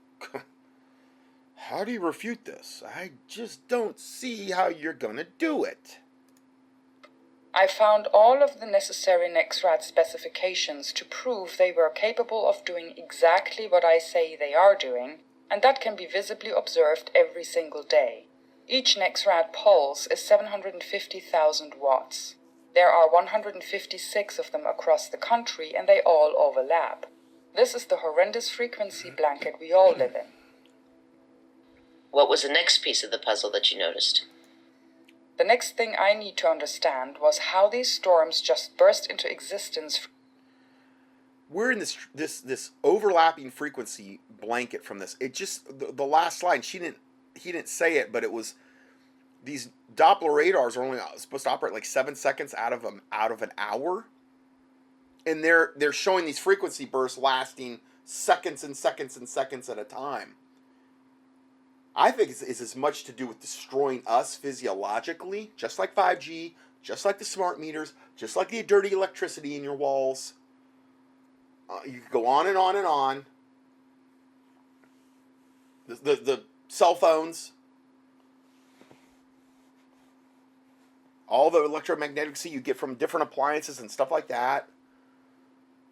how do you refute this? I just don't see how you're gonna do it. I found all of the necessary NEXRAD specifications to prove they were capable of doing exactly what I say they are doing, and that can be visibly observed every single day. Each NEXRAD pulse is 750,000 watts. There are 156 of them across the country, and they all overlap. This is the horrendous frequency blanket we all live in. What was the next piece of the puzzle that you noticed? The next thing I need to understand was how these storms just burst into existence. We're in this overlapping frequency blanket from this. It just, the last line, he didn't say it, but it was, these Doppler radars are only supposed to operate like 7 seconds out of an hour, and they're showing these frequency bursts lasting seconds and seconds and seconds at a time. I think it's as much to do with destroying us physiologically, just like 5G, just like the smart meters, just like the dirty electricity in your walls. You could go on and on and on. The cell phones, all the electromagnetic you get from different appliances and stuff like that.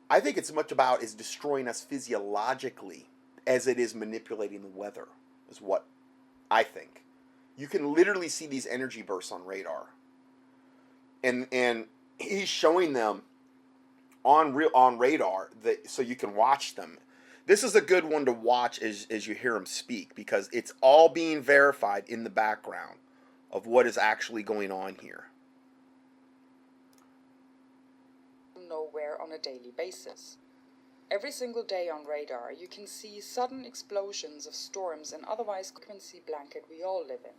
I think it's much about is destroying us physiologically as it is manipulating the weather, is what I think. You can literally see these energy bursts on radar. And he's showing them on radar so you can watch them. This is a good one to watch as you hear him speak, because it's all being verified in the background of what is actually going on here. Nowhere on a daily basis. Every single day on radar, you can see sudden explosions of storms and otherwise frequency blanket we all live in.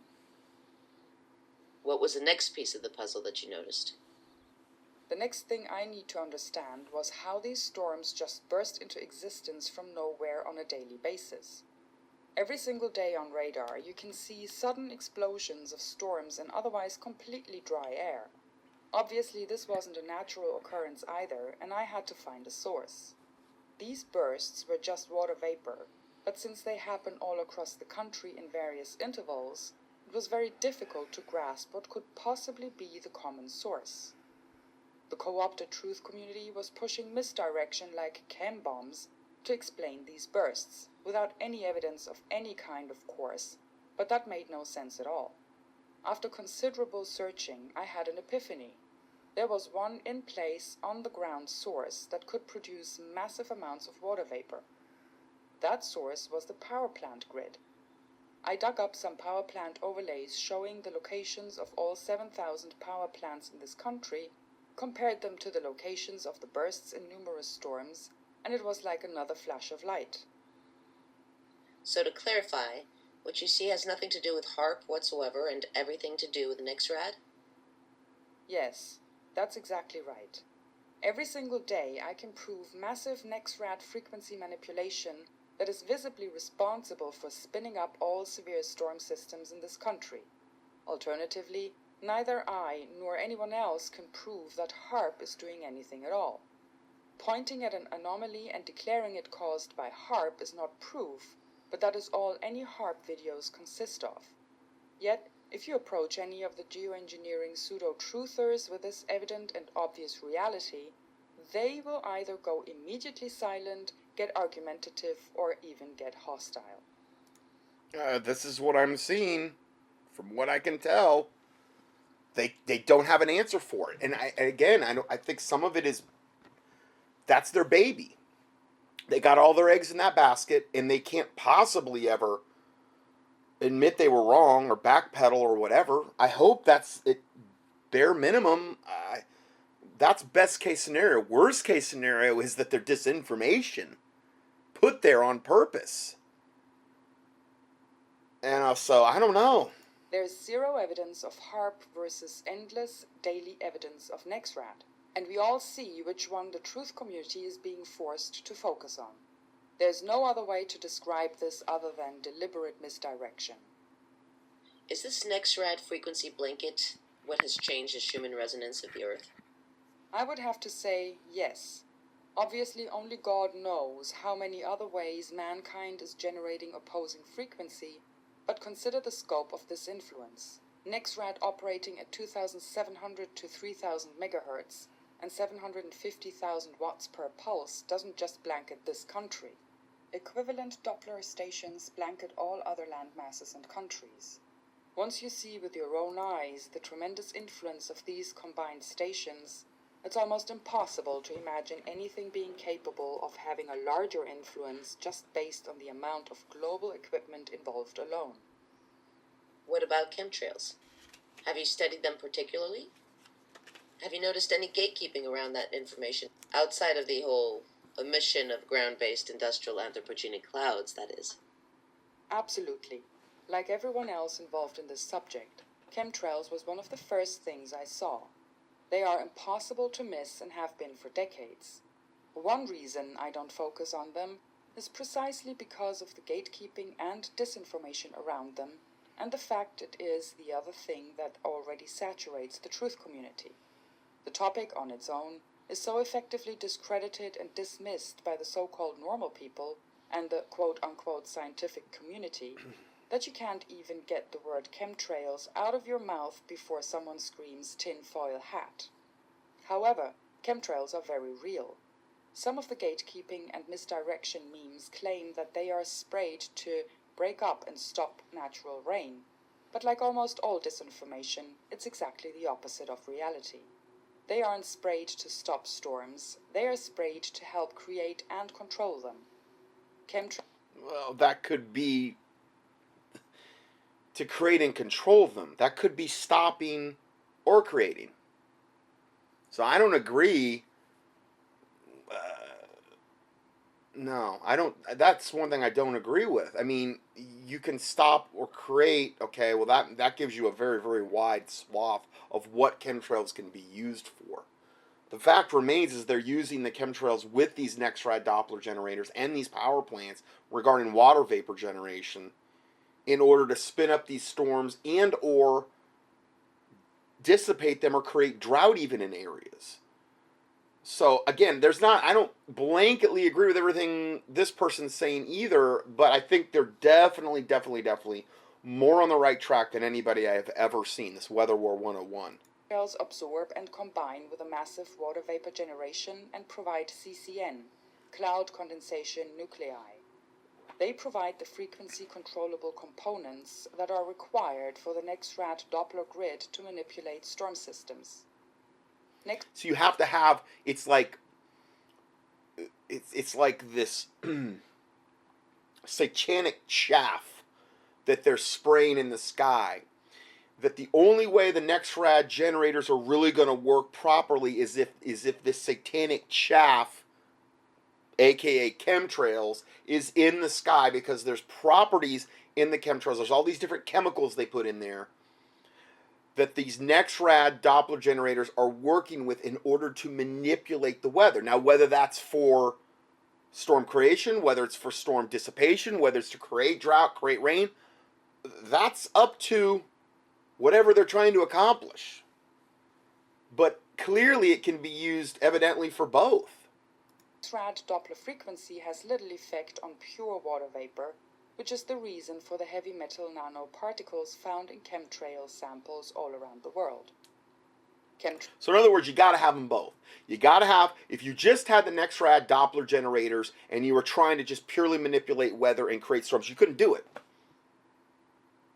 What was the next piece of the puzzle that you noticed? The next thing I need to understand was how these storms just burst into existence from nowhere on a daily basis. Every single day on radar, you can see sudden explosions of storms and otherwise completely dry air. Obviously, this wasn't a natural occurrence either, and I had to find a source. These bursts were just water vapor, but since they happen all across the country in various intervals, it was very difficult to grasp what could possibly be the common source. The co-opted truth community was pushing misdirection like chem bombs to explain these bursts, without any evidence of any kind, of course, but that made no sense at all. After considerable searching, I had an epiphany. There was one in-place, on-the-ground source that could produce massive amounts of water vapor. That source was the power plant grid. I dug up some power plant overlays showing the locations of all 7,000 power plants in this country, compared them to the locations of the bursts in numerous storms, and it was like another flash of light. So to clarify, What you see has nothing to do with HARP whatsoever and everything to do with NexRad? Yes, that's exactly right. Every single day I can prove massive NexRad frequency manipulation that is visibly responsible for spinning up all severe storm systems in this country. Alternatively, neither I nor anyone else can prove that HARP is doing anything at all. Pointing at an anomaly and declaring it caused by HARP is not proof, but that is all any HARP videos consist of. Yet, if you approach any of the geoengineering pseudo-truthers with this evident and obvious reality, they will either go immediately silent, get argumentative, or even get hostile. This is what I'm seeing. From what I can tell, they don't have an answer for it. And I think some of it is that's their baby. They got all their eggs in that basket, and they can't possibly ever admit they were wrong or backpedal or whatever. I hope that's it. Bare minimum, that's best case scenario. Worst case scenario is that they're disinformation put there on purpose. And so I don't know. There's zero evidence of HARP versus endless daily evidence of NexRad, and we all see which one the truth community is being forced to focus on. There's no other way to describe this other than deliberate misdirection. Is this NexRad frequency blanket what has changed the Schumann resonance of the Earth? I would have to say yes. Obviously, only God knows how many other ways mankind is generating opposing frequency, but consider the scope of this influence. NexRad operating at 2,700 to 3,000 megahertz and 750,000 watts per pulse doesn't just blanket this country. Equivalent Doppler stations blanket all other land masses and countries. Once you see with your own eyes the tremendous influence of these combined stations, it's almost impossible to imagine anything being capable of having a larger influence just based on the amount of global equipment involved alone. What about chemtrails? Have you studied them particularly? Have you noticed any gatekeeping around that information, outside of the whole emission of ground-based industrial anthropogenic clouds, that is? Absolutely. Like everyone else involved in this subject, chemtrails was one of the first things I saw. They are impossible to miss and have been for decades. One reason I don't focus on them is precisely because of the gatekeeping and disinformation around them, and the fact it is the other thing that already saturates the truth community. The topic on its own is so effectively discredited and dismissed by the so-called normal people and the quote-unquote scientific community that you can't even get the word chemtrails out of your mouth before someone screams tinfoil hat. However, chemtrails are very real. Some of the gatekeeping and misdirection memes claim that they are sprayed to break up and stop natural rain, but like almost all disinformation, it's exactly the opposite of reality. They aren't sprayed to stop storms, they are sprayed to help create and control them. Well, that could be to create and control them. That could be stopping or creating. So I don't agree. No, I don't. That's one thing I don't agree with. I mean, you can stop or create. Okay, well that gives you a very very wide swath of what chemtrails can be used for. The fact remains is they're using the chemtrails with these NexRad Doppler generators and these power plants regarding water vapor generation in order to spin up these storms and or dissipate them or create drought even in areas. So again, I don't blanketly agree with everything this person's saying either, but I think they're definitely more on the right track than anybody I have ever seen, this Weather War 101. Chemtrails absorb and combine with a massive water vapor generation and provide CCN, cloud condensation nuclei. They provide the frequency controllable components that are required for the NexRad Doppler grid to manipulate storm systems. So you have to have, it's like this satanic chaff that they're spraying in the sky. That the only way the NexRad generators are really going to work properly is if this satanic chaff, aka chemtrails, is in the sky, because there's properties in the chemtrails. There's all these different chemicals they put in there that these NEXRAD Doppler generators are working with in order to manipulate the weather. Now, whether that's for storm creation, whether it's for storm dissipation, whether it's to create drought, create rain, that's up to whatever they're trying to accomplish. But clearly it can be used evidently for both. NEXRAD Doppler frequency has little effect on pure water vapor, which is the reason for the heavy metal nanoparticles found in chemtrail samples all around the world. So in other words, you got to have them both. You got to have, if you just had the NEXRAD Doppler generators and you were trying to just purely manipulate weather and create storms, you couldn't do it.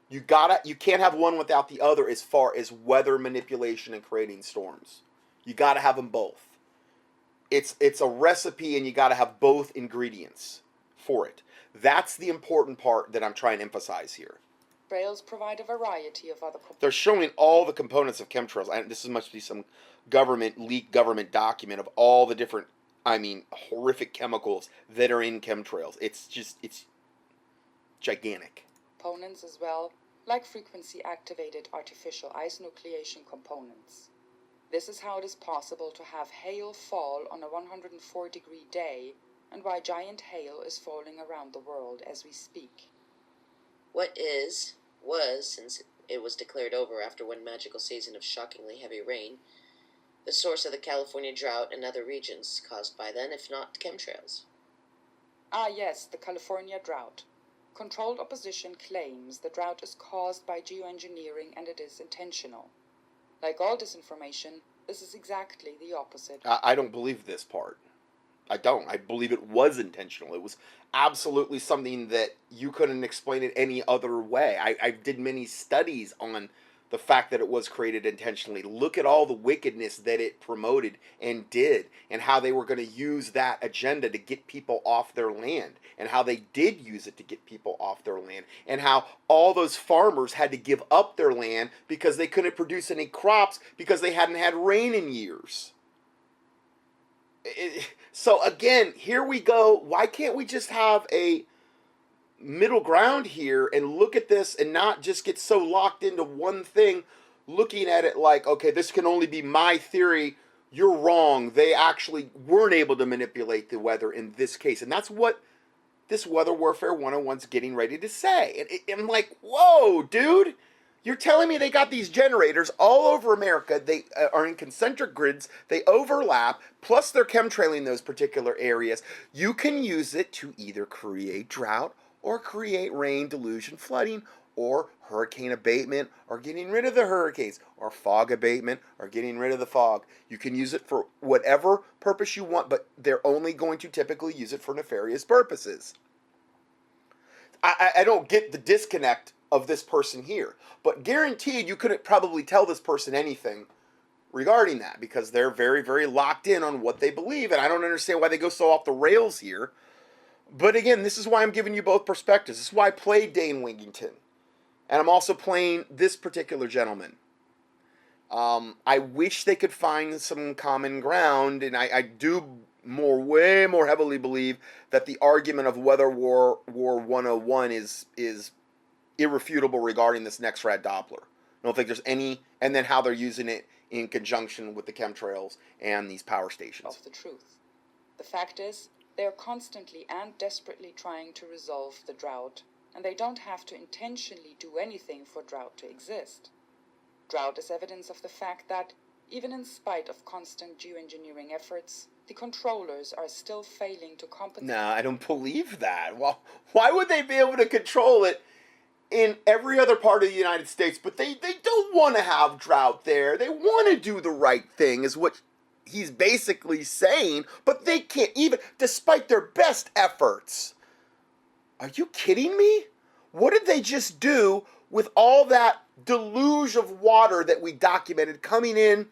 You can't have one without the other as far as weather manipulation and creating storms. You got to have them both. It's a recipe, and you got to have both ingredients for it. That's the important part that I'm trying to emphasize here. Chemtrails provide a variety of other. They're showing all the components of chemtrails. This must be some leaked government document of all the different, horrific chemicals that are in chemtrails. It's gigantic. Components as well, like frequency-activated artificial ice nucleation components. This is how it is possible to have hail fall on a 104-degree day, and why giant hail is falling around the world as we speak. What was, since it was declared over after one magical season of shockingly heavy rain, the source of the California drought and other regions caused by then, if not chemtrails? Ah yes, the California drought. Controlled opposition claims the drought is caused by geoengineering and it is intentional. Like all disinformation, this is exactly the opposite. I don't believe this part. I don't. I believe it was intentional. It was absolutely something that you couldn't explain it any other way. I did many studies on the fact that it was created intentionally. Look at all the wickedness that it promoted and did, and how they were going to use that agenda to get people off their land, and how they did use it to get people off their land, and how all those farmers had to give up their land because they couldn't produce any crops because they hadn't had rain in years. So again, here we go. Why can't we just have a middle ground here and look at this and not just get so locked into one thing, looking at it like, okay, this can only be my theory. You're wrong. They actually weren't able to manipulate the weather in this case. And that's what this Weather Warfare 101's getting ready to say. And I'm like, whoa, dude. You're telling me they got these generators all over America. They are in concentric grids. They overlap. Plus, they're chemtrailing those particular areas. You can use it to either create drought or create rain, deluge, and flooding, or hurricane abatement, or getting rid of the hurricanes, or fog abatement, or getting rid of the fog. You can use it for whatever purpose you want, but they're only going to typically use it for nefarious purposes. I don't get the disconnect of this person here, but guaranteed you couldn't probably tell this person anything regarding that, because they're very, very locked in on what they believe, and I don't understand why they go so off the rails here. But again, this is why I'm giving you both perspectives. This is why I played Dane Wigington, and I'm also playing this particular gentleman. I wish they could find some common ground, and I do way more heavily believe that the argument of Weather War 101 is irrefutable regarding this NEXRAD Doppler. I don't think there's any, and then how they're using it in conjunction with the chemtrails and these power stations. Of the truth. The fact is, they are constantly and desperately trying to resolve the drought, and they don't have to intentionally do anything for drought to exist. Drought is evidence of the fact that, even in spite of constant geoengineering efforts, the controllers are still failing to compensate. No, I don't believe that. Well, why would they be able to control it in every other part of the United States, but they don't want to have drought there? They want to do the right thing, is what he's basically saying, but they can't, even despite their best efforts. Are you kidding me? What did they just do with all that deluge of water that we documented coming in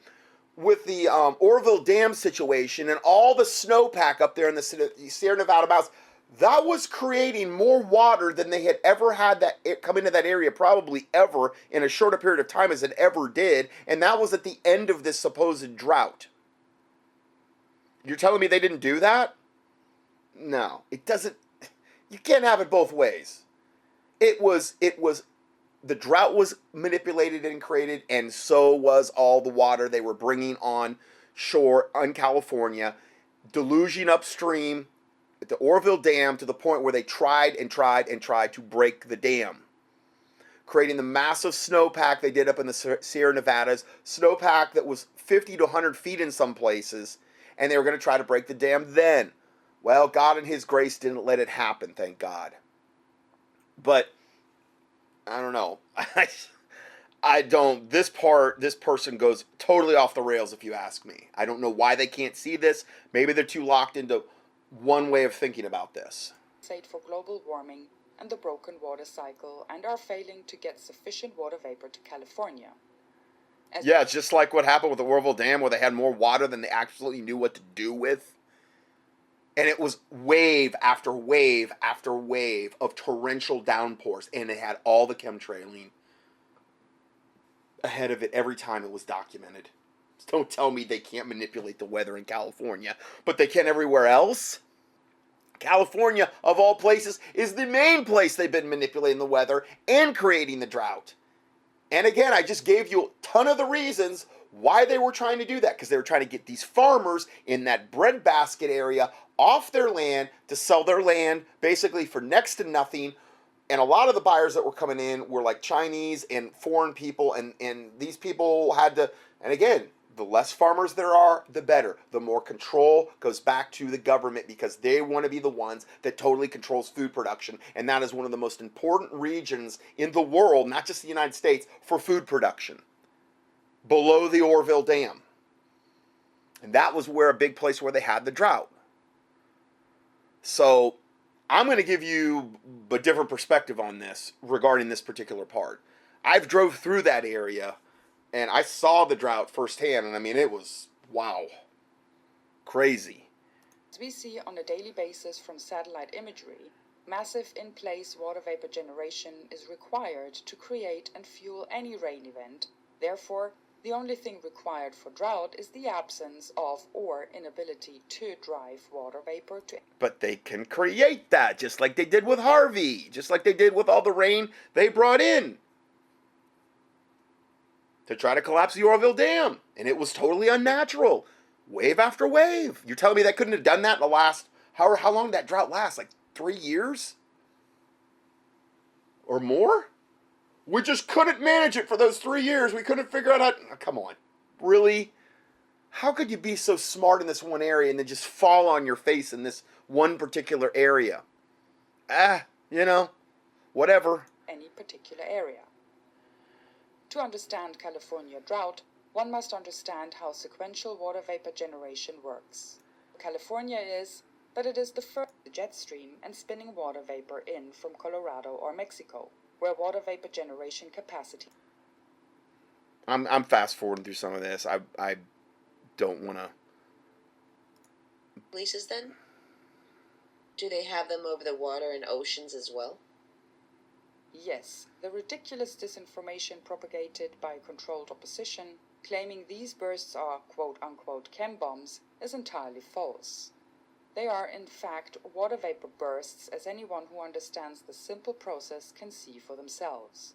with the Oroville Dam situation and all the snowpack up there in the Sierra Nevada mountains? That was creating more water than they had ever had that come into that area, probably ever, in a shorter period of time as it ever did, and that was at the end of this supposed drought. You're telling me they didn't do that? No, it doesn't. You can't have it both ways. it was the drought was manipulated and created, and so was all the water they were bringing on shore on California, deluging upstream at the Oroville Dam to the point where they tried and tried and tried to break the dam, creating the massive snowpack they did up in the Sierra Nevadas, snowpack that was 50 to 100 feet in some places, and they were going to try to break the dam then. Well, God in His grace didn't let it happen, thank God. But I don't know. I don't. This person goes totally off the rails if you ask me. I don't know why they can't see this. Maybe they're too locked into one way of thinking about this. For global warming and the broken water cycle, and are failing to get sufficient water vapor to California. Yeah, it's just like what happened with the Oroville Dam, where they had more water than they absolutely knew what to do with. And it was wave after wave after wave of torrential downpours, and it had all the chemtrailing ahead of it every time it was documented. Don't tell me they can't manipulate the weather in California, but they can everywhere else. California, of all places, is the main place they've been manipulating the weather and creating the drought. And again, I just gave you a ton of the reasons why they were trying to do that, because they were trying to get these farmers in that breadbasket area off their land to sell their land basically for next to nothing. And a lot of the buyers that were coming in were like Chinese and foreign people, and these people had to, and again, the less farmers there are, the better. The more control goes back to the government, because they want to be the ones that totally controls food production. And that is one of the most important regions in the world, not just the United States, for food production. Below the Oroville Dam. And that was where a big place where they had the drought. So I'm going to give you a different perspective on this regarding this particular part. I've drove through that area and I saw the drought firsthand, and I mean, it was, wow, crazy. As we see on a daily basis from satellite imagery, massive in-place water vapor generation is required to create and fuel any rain event. Therefore, the only thing required for drought is the absence of or inability to drive water vapor to. But they can create that, just like they did with Harvey, just like they did with all the rain they brought in to try to collapse the Oroville Dam. And it was totally unnatural. Wave after wave. You're telling me that couldn't have done that in the last, how long did that drought last? Like 3 years? Or more? We just couldn't manage it for those 3 years. We couldn't figure out how, oh, come on. Really? How could you be so smart in this one area and then just fall on your face in this one particular area? Whatever. Any particular area. To understand California drought, one must understand how sequential water vapor generation works. California is, but it is the first jet stream and spinning water vapor in from Colorado or Mexico, where water vapor generation capacity. I'm fast forwarding through some of this. I don't want to. Leases then? Do they have them over the water and oceans as well? Yes, the ridiculous disinformation propagated by controlled opposition, claiming these bursts are quote-unquote chem bombs, is entirely false. They are in fact water vapor bursts, as anyone who understands the simple process can see for themselves.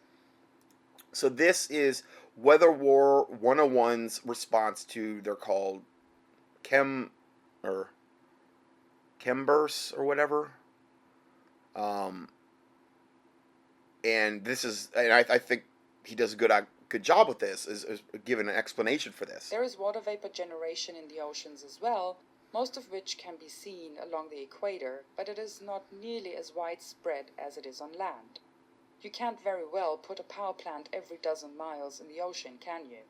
So this is WeatherWar101's response to, they're called chem bursts or whatever. And this is, and I think he does a good job with this, is giving an explanation for this. There is water vapor generation in the oceans as well, most of which can be seen along the equator, but it is not nearly as widespread as it is on land. You can't very well put a power plant every dozen miles in the ocean, can you?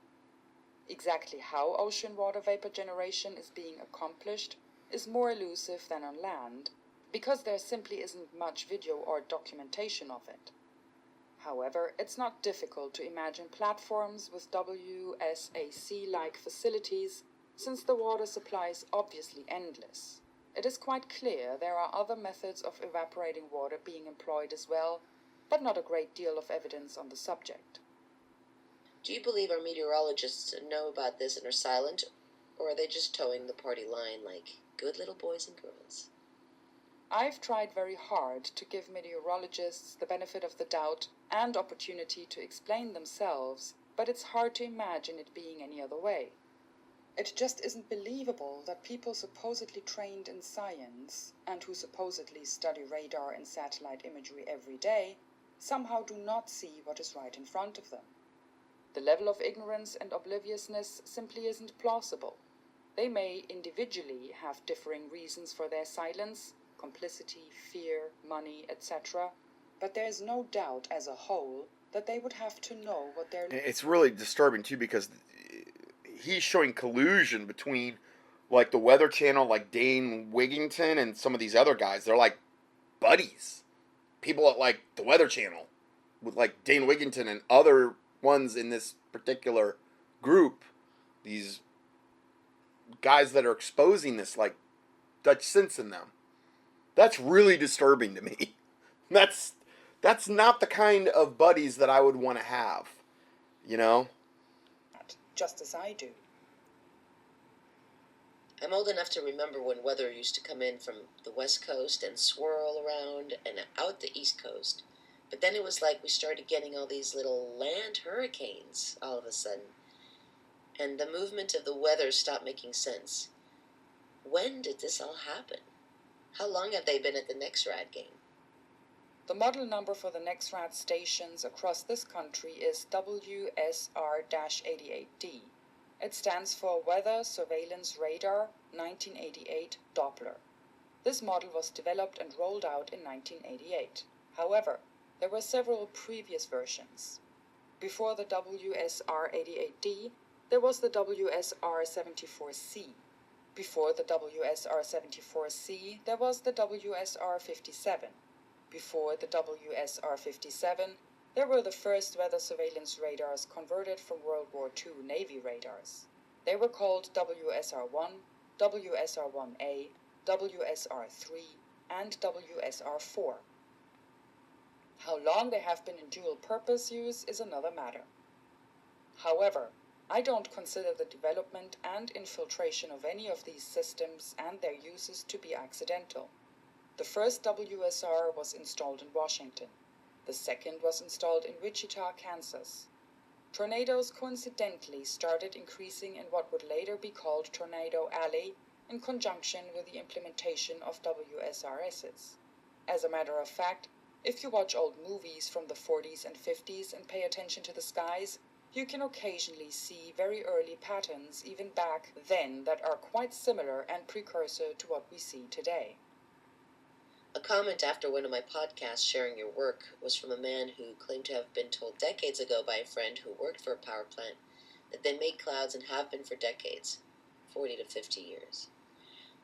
Exactly how ocean water vapor generation is being accomplished is more elusive than on land, because there simply isn't much video or documentation of it. However, it's not difficult to imagine platforms with WSAC-like facilities, since the water supply is obviously endless. It is quite clear there are other methods of evaporating water being employed as well, but not a great deal of evidence on the subject. Do you believe our meteorologists know about this and are silent, or are they just towing the party line like good little boys and girls? I've tried very hard to give meteorologists the benefit of the doubt and opportunity to explain themselves, but it's hard to imagine it being any other way. It just isn't believable that people supposedly trained in science, and who supposedly study radar and satellite imagery every day, somehow do not see what is right in front of them. The level of ignorance and obliviousness simply isn't plausible. They may individually have differing reasons for their silence, complicity, fear, money, etc., but there is no doubt as a whole that they would have to know what they're... It's really disturbing too, because he's showing collusion between like the Weather Channel, like Dane Wigington, and some of these other guys. They're like buddies. People at like the Weather Channel with like Dane Wigington and other ones in this particular group. These guys that are exposing this like Dutch sense in them. That's really disturbing to me. That's not the kind of buddies that I would want to have, you know? Just as I do. I'm old enough to remember when weather used to come in from the west coast and swirl around and out the east coast. But then it was like we started getting all these little land hurricanes all of a sudden. And the movement of the weather stopped making sense. When did this all happen? How long have they been at the NEXRAD game? The model number for the NEXRAD stations across this country is WSR-88D. It stands for Weather Surveillance Radar 1988 Doppler. This model was developed and rolled out in 1988. However, there were several previous versions. Before the WSR-88D, there was the WSR-74C. Before the WSR-74C, there was the WSR-57. Before the WSR-57, there were the first weather surveillance radars converted from World War II Navy radars. They were called WSR-1, WSR-1A, WSR-3, and WSR-4. How long they have been in dual-purpose use is another matter. However, I don't consider the development and infiltration of any of these systems and their uses to be accidental. The first WSR was installed in Washington. The second was installed in Wichita, Kansas. Tornadoes coincidentally started increasing in what would later be called Tornado Alley in conjunction with the implementation of WSRSs. As a matter of fact, if you watch old movies from the 40s and 50s and pay attention to the skies, you can occasionally see very early patterns even back then that are quite similar and precursor to what we see today. A comment after one of my podcasts sharing your work was from a man who claimed to have been told decades ago by a friend who worked for a power plant that they make clouds and have been for decades, 40 to 50 years.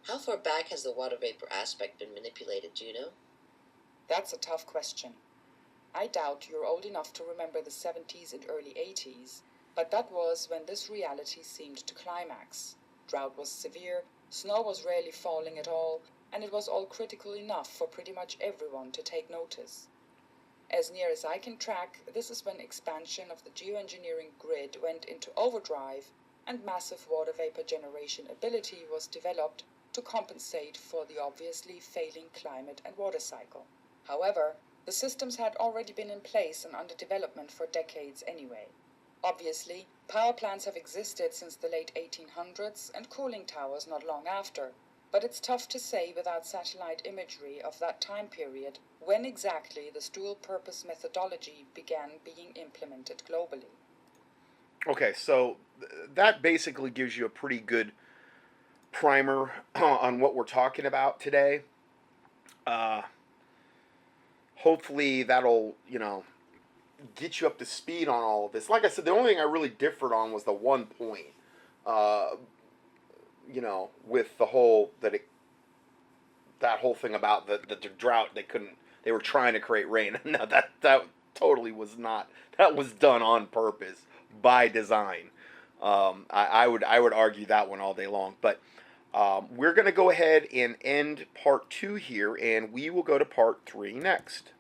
How far back has the water vapor aspect been manipulated, do you know? That's a tough question. I doubt you're old enough to remember the 70s and early 80s, but that was when this reality seemed to climax. Drought was severe, snow was rarely falling at all, and it was all critical enough for pretty much everyone to take notice. As near as I can track, this is when expansion of the geoengineering grid went into overdrive and massive water vapor generation ability was developed to compensate for the obviously failing climate and water cycle. However, the systems had already been in place and under development for decades anyway. Obviously, power plants have existed since the late 1800s and cooling towers not long after, but it's tough to say without satellite imagery of that time period when exactly this dual-purpose methodology began being implemented globally. Okay, so that basically gives you a pretty good primer on what we're talking about today. Hopefully that'll, get you up to speed on all of this. Like I said, the only thing I really differed on was the one point. With the whole that whole thing about the drought, they were trying to create rain. No, that totally was not. That was done on purpose by design. I would argue that one all day long. But we're going to go ahead and end part 2 here, and we will go to part 3 next.